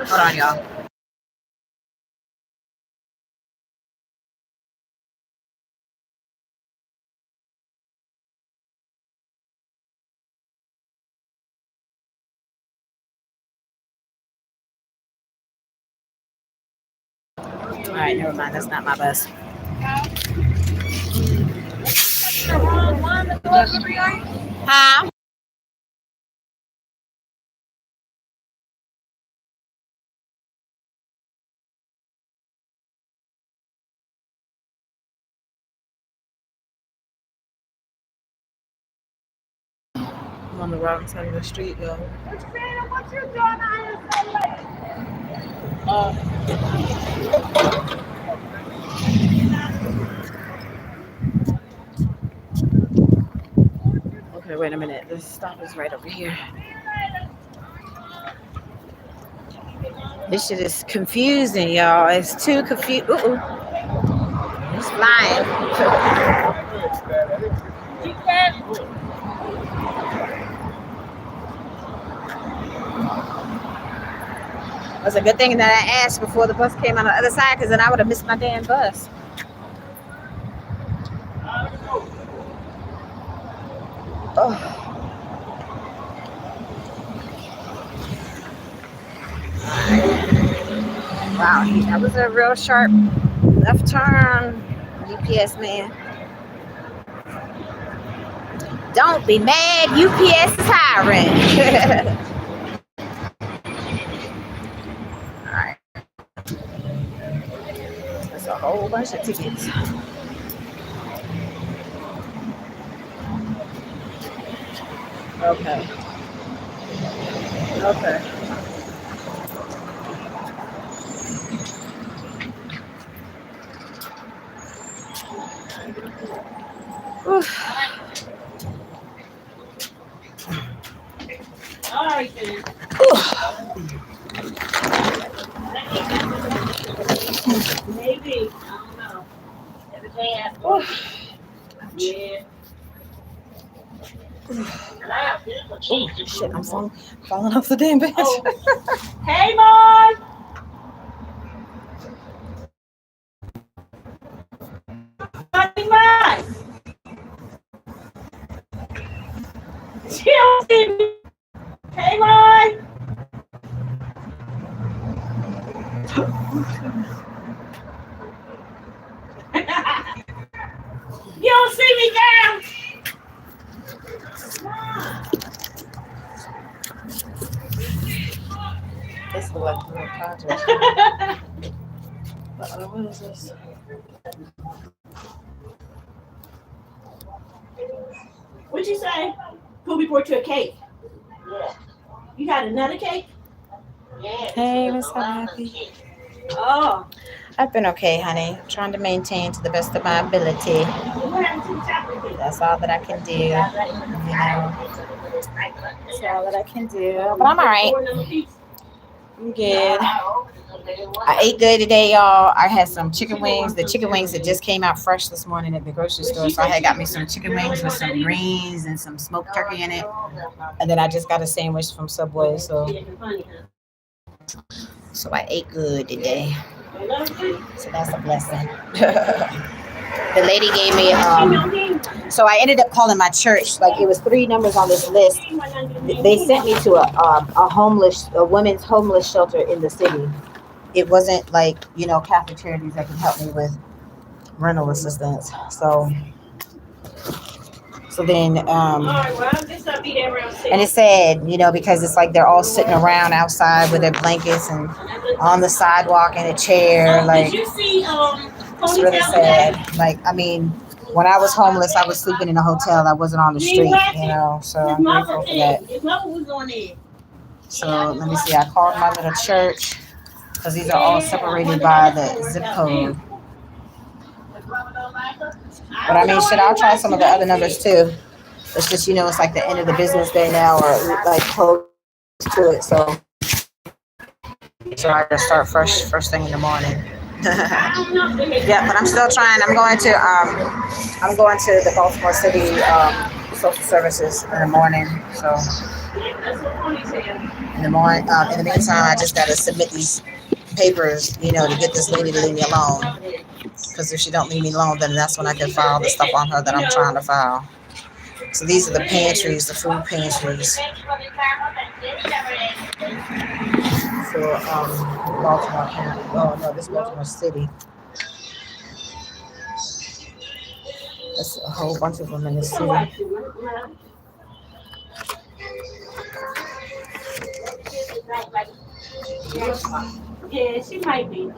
Hold on, y'all. All right, never mind. That's not my bus. Huh? I'm on the wrong side of the street, though. What you doing out Okay, wait a minute. This stop is right over here. This shit is confusing, y'all. It's too confused. It's flying. It's a good thing that I asked before the bus came on the other side, because then I would have missed my damn bus. Oh. Wow, that was a real sharp left turn, UPS man. Don't be mad, UPS is hiring. Alright. That's a whole bunch of tickets. Okay. Okay. Oof. All right, then. Maybe. I don't know. Every day after. Yeah. Oh, shit, I'm falling off the damn bench. Oh. Hey, Mom! Mom! She don't see me. Hey, Mom! You don't see me, girl! This looks like a little project. What is this? What'd you say? Kobe brought you a cake. Yeah. You got another cake? Yeah. Hey, what's up, Happy? Oh. I've been okay, honey. Trying to maintain to the best of my ability. What happened to the chocolate cake? That's all that I can do. You know, that's all that I can do. But I'm all right. I'm good. I ate good today, y'all. I had some chicken wings. The chicken wings that just came out fresh this morning at the grocery store. So I had got me some chicken wings with some greens and some smoked turkey in it. And then I just got a sandwich from Subway. So I ate good today. So that's a blessing. The lady gave me so I ended up calling my church. Like, it was 3 numbers on this list. They sent me to a women's homeless shelter in the city. It wasn't like, Catholic charities that can help me with rental assistance. So then and it said, because it's like they're all sitting around outside with their blankets and on the sidewalk in a chair. Like, it's really sad. Like, I mean, when I was homeless, I was sleeping in a hotel. I wasn't on the street, so I'm grateful for that. So let me see. I called my little church because these are all separated by the zip code. But I mean, shit, I'll try some of the other numbers too. It's just, it's like the end of the business day now, or like close to it. So I just start first thing in the morning. Yeah, but I'm still trying. I'm going to the Baltimore City social services in the morning. So in the meantime, I just gotta submit these papers, to get this lady to leave me alone. Because if she don't leave me alone, then that's when I can file the stuff on her that I'm trying to file. So these are the pantries, the food pantries for Baltimore County. Oh no, this Baltimore City. There's a whole bunch of them in the city. Yeah, she might be. And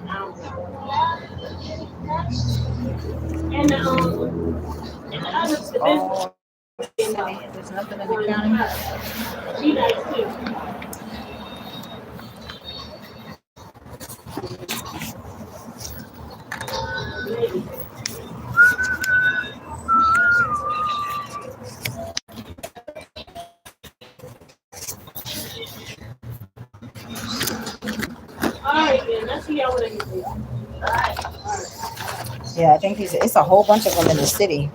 the other Oh, city. There's nothing in the county. she nice too. All right, then. Let's see y'all when I get there. All right. Yeah, I think it's a whole bunch of them in the city.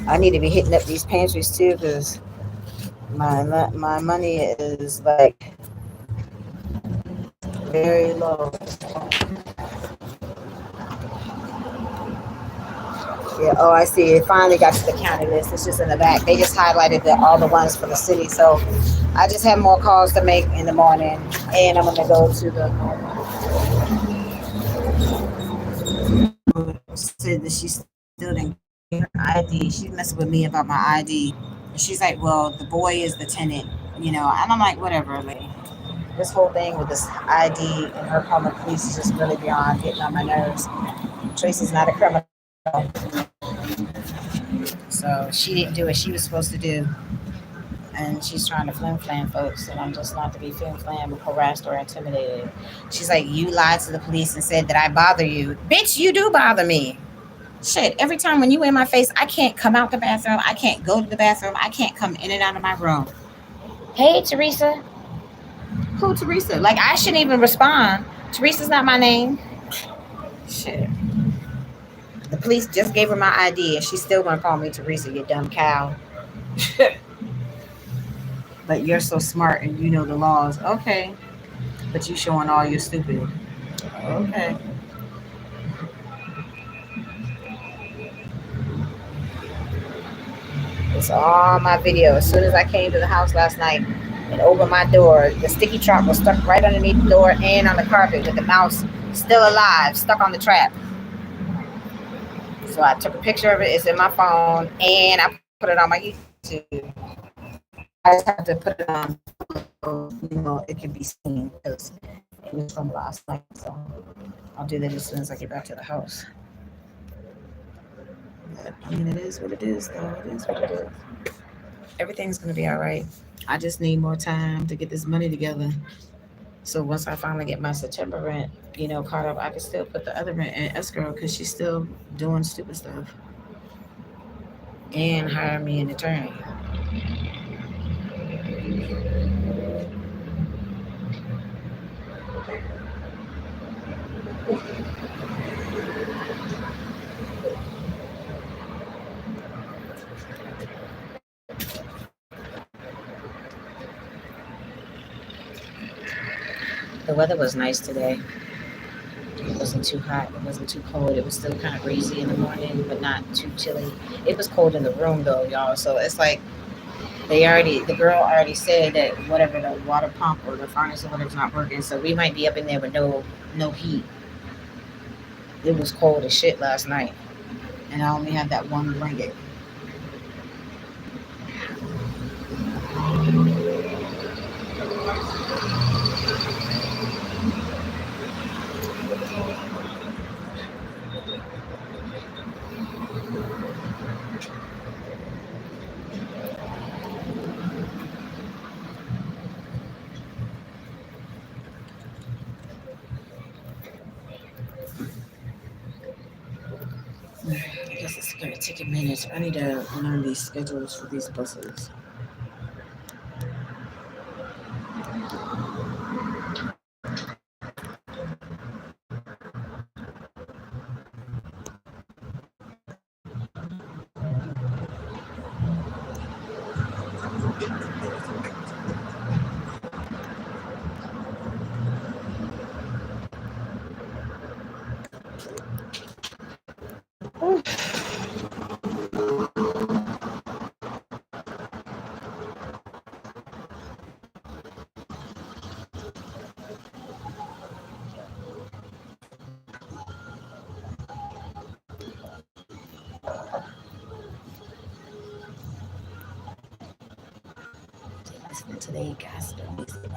I need to be hitting up these pantries too, because my money is like very low. Yeah. Oh, I see. It finally got to the county list. It's just in the back. They just highlighted all the ones for the city. So I just have more calls to make in the morning, and I'm gonna go to the. Said that she still didn't get her ID. She's messing with me about my ID. And she's like, "Well, the boy is the tenant, And I'm like, "Whatever, lady." This whole thing with this ID and her calling the police is just really beyond getting on my nerves. Tracy's not a criminal. So she didn't do what she was supposed to do. And she's trying to flim-flam folks, and I'm just not to be flim-flam, harassed, or intimidated. She's like, "You lied to the police and said that I bother you." Bitch, you do bother me. Shit, every time when you in my face, I can't come out the bathroom. I can't go to the bathroom. I can't come in and out of my room. Hey, Teresa. Who, Teresa? Like, I shouldn't even respond. Teresa's not my name. Shit. The police just gave her my ID, and she's still gonna call me Teresa, you dumb cow. But you're so smart and you know the laws. Okay. But you showing all your stupid. Okay. It's all my video. As soon as I came to the house last night and opened my door, the sticky trap was stuck right underneath the door and on the carpet with the mouse still alive, stuck on the trap. So I took a picture of it. It's in my phone, and I put it on my YouTube. I just have to put it on, it can be seen because it was from last night. So I'll do that as soon as I get back to the house. But, I mean, it is what it is, though. It is what it is. Everything's going to be all right. I just need more time to get this money together. So once I finally get my September rent, caught up, I can still put the other rent in escrow because she's still doing stupid stuff. And hire me an attorney. The weather was nice today. It wasn't too hot. It wasn't too cold. It was still kind of breezy in the morning, but not too chilly. It was cold in the room though, y'all. So it's like the girl already said that whatever, the water pump or the furnace or whatever's not working. So we might be up in there with no heat. It was cold as shit last night. And I only had that one blanket. This is gonna take a minute. I need to learn these schedules for these buses. Listening to the gospel music.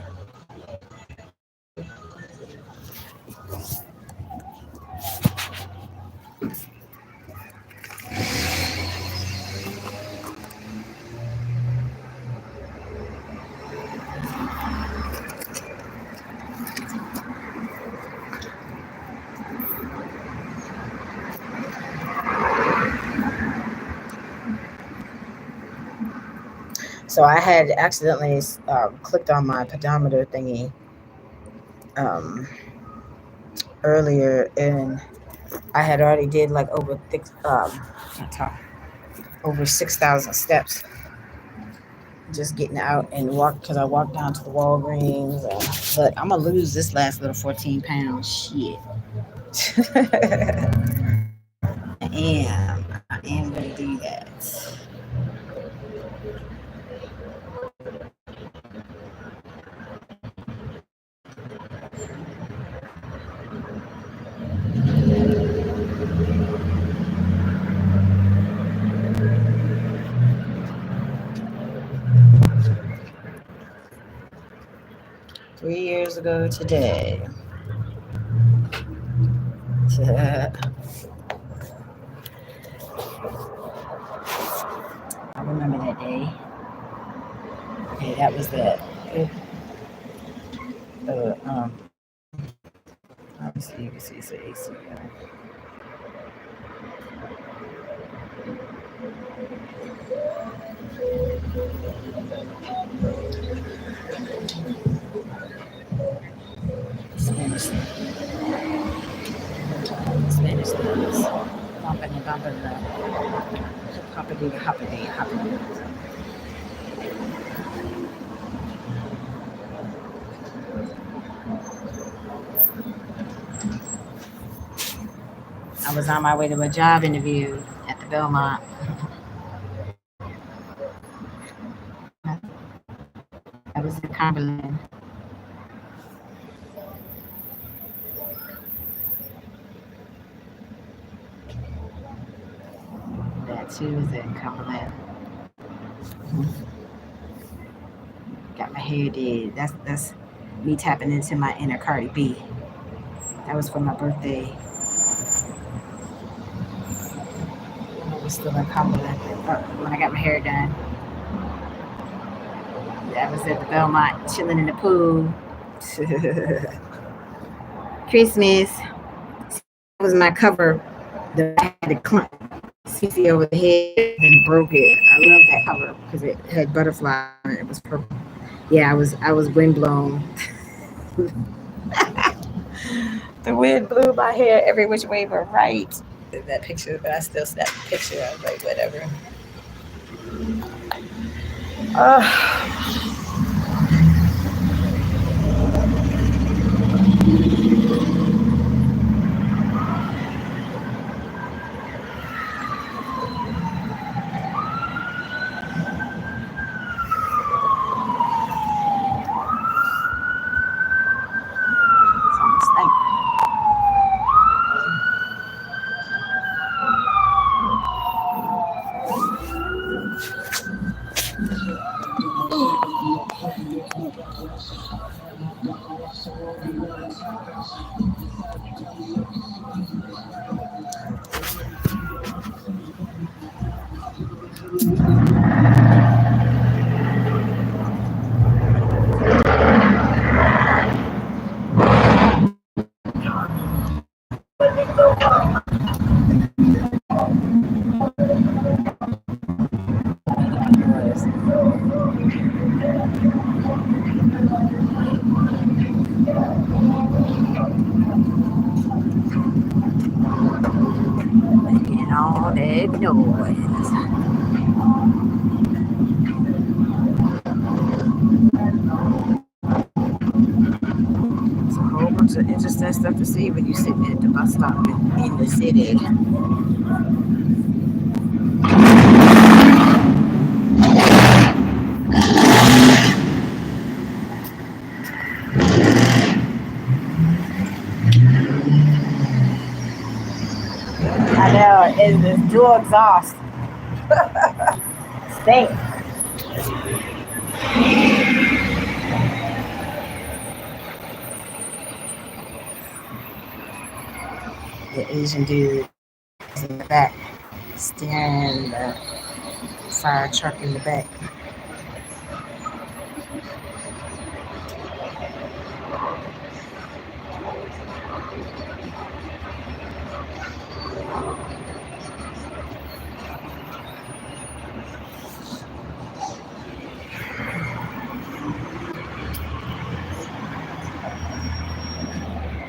So I had accidentally clicked on my pedometer thingy earlier, and I had already did like can't talk, over 6,000 steps just getting out and walk because I walked down to the Walgreens. But I'm gonna lose this last little 14 pounds. Shit. I am gonna do that. 3 years ago today. I remember that day. Okay, that was that. Let me see. You can see it's AC. Spanish things. Bumping and bumping the hoppity. I was on my way to a job interview at the Belmont. I was in Cumberland. That too was in Cumberland. Got my hair did. That's me tapping into my inner Cardi B. That was for my birthday. I was still in Cumberland when I got my hair done. I was at the Belmont chilling in the pool. Christmas. That was my cover that I had to climb CC over the head and broke it. I love that cover because it had butterfly on it. It was purple. Yeah, I was windblown. The wind blew my hair every which way but right. That picture, but I still snapped the picture. I was like, whatever. all that noise. It's a whole bunch of interesting stuff to see when you're sitting at the bus stop in the city. I know, it's dual exhaust. Stink. The Asian dude is in the back, steering the fire truck in the back.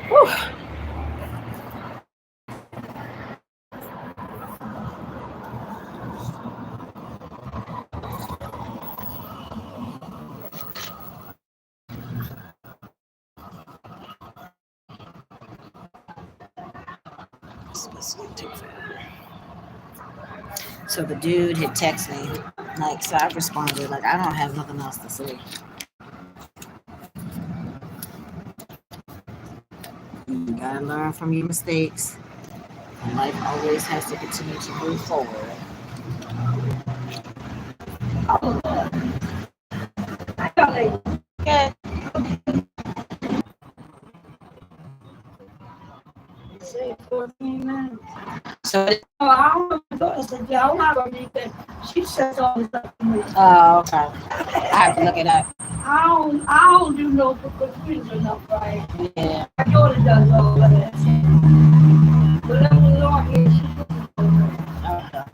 Whew. So the dude had texted me, like, so I responded, like, I don't have nothing else to say. You gotta learn from your mistakes, and life always has to continue to move forward. Okay. Say 14 minutes. So I don't know. I said, yeah, I'm not gonna read that. She says all this stuff to me. Oh, okay. I have to look it up. I don't do no things enough, right? Yeah. My daughter does all of that. Whatever the Lord is, she does it. Okay.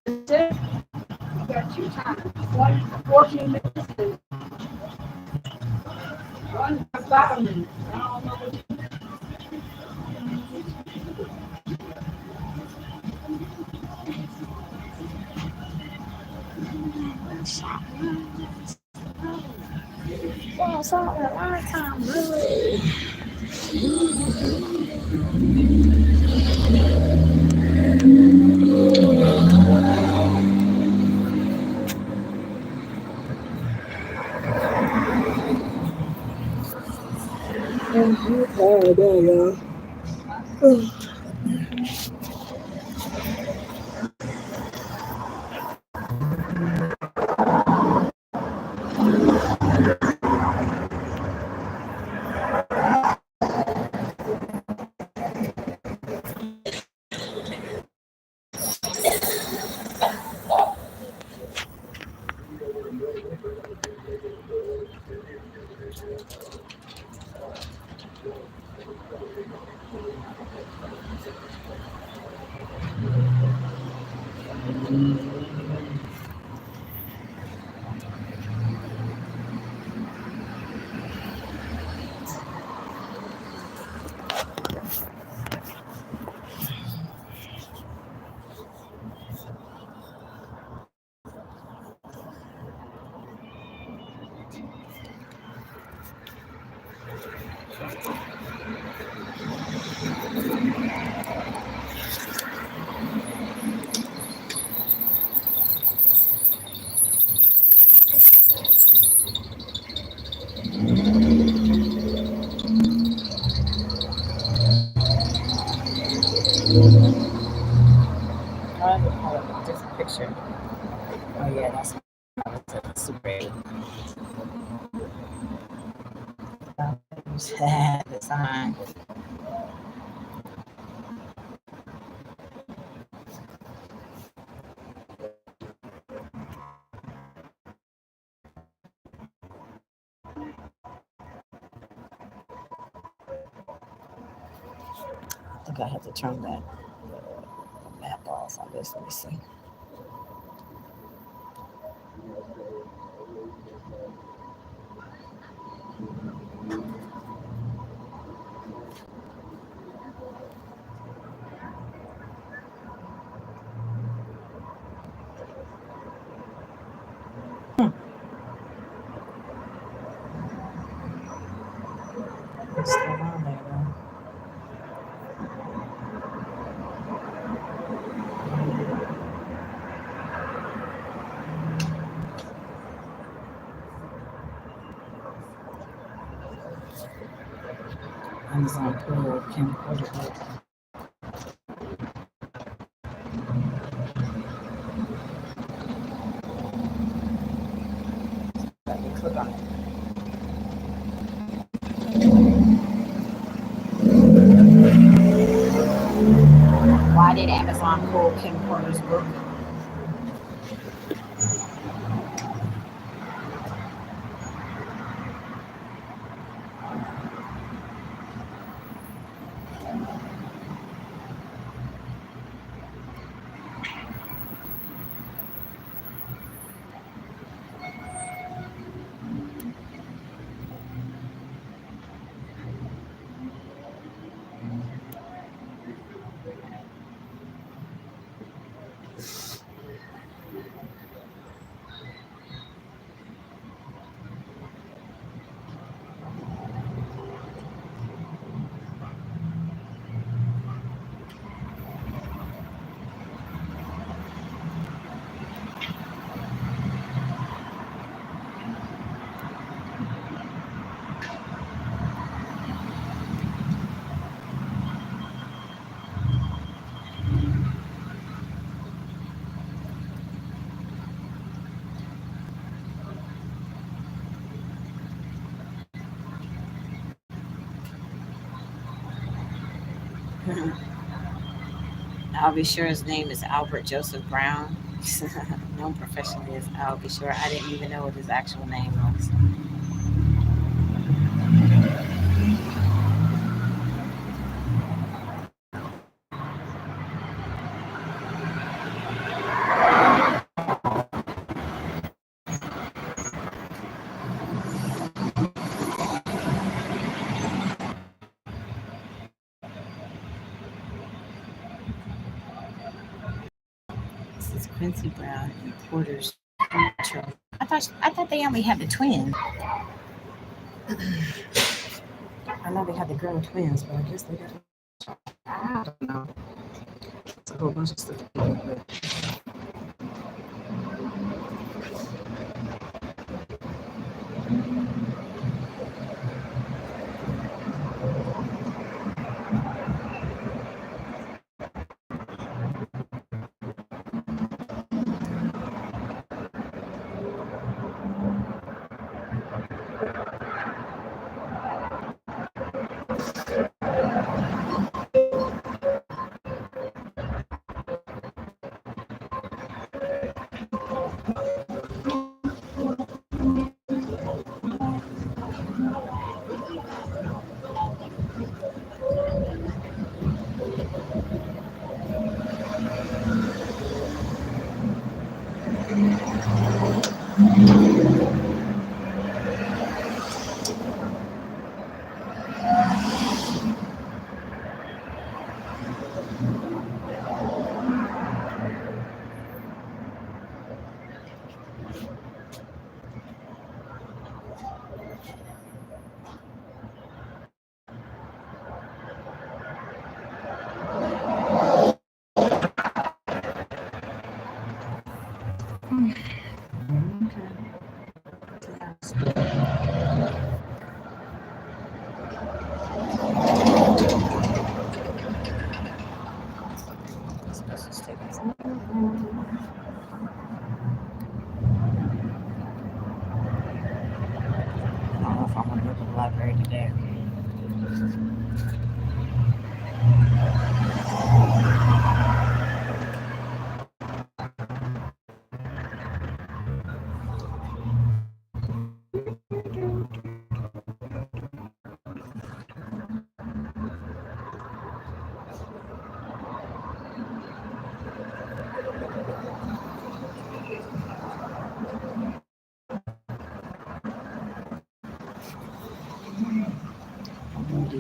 That's it. You got 2 times. One 14 minutes and one 5 minutes. I don't know what you do. Well, it's all a lot of time, really. Oh, there you go. Different picture. Oh yeah, that's super. The sign. I think I have to turn that map off on this. Let me see. It's still on there though. Amazon Pro camcorder book. Let me click on it. Why did Amazon pull camcorder's book? I'll be sure his name is Albert Joseph Brown. Known professionally as I'll be sure. I didn't even know what his actual name was. This is Quincy Brown and Porter's. I thought they only had the twins. I know they had the girl twins, but I guess they got. I don't know. It's a whole bunch of stuff. Library today.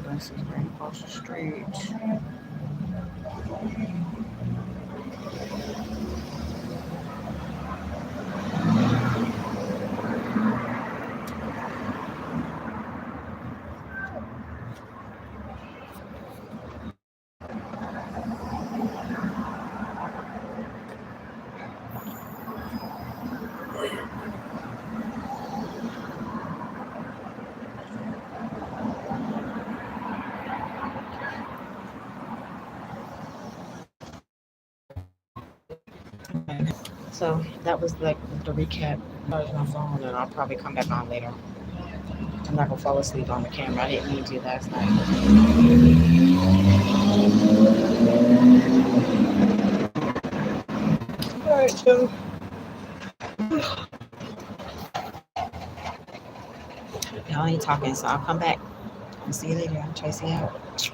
This is right across the street. So that was like the recap. Charge my phone, and I'll probably come back on later. I'm not gonna fall asleep on the camera. I didn't mean to last night. All right, so y'all ain't talking, so I'll come back. I'll see you later. Traci out.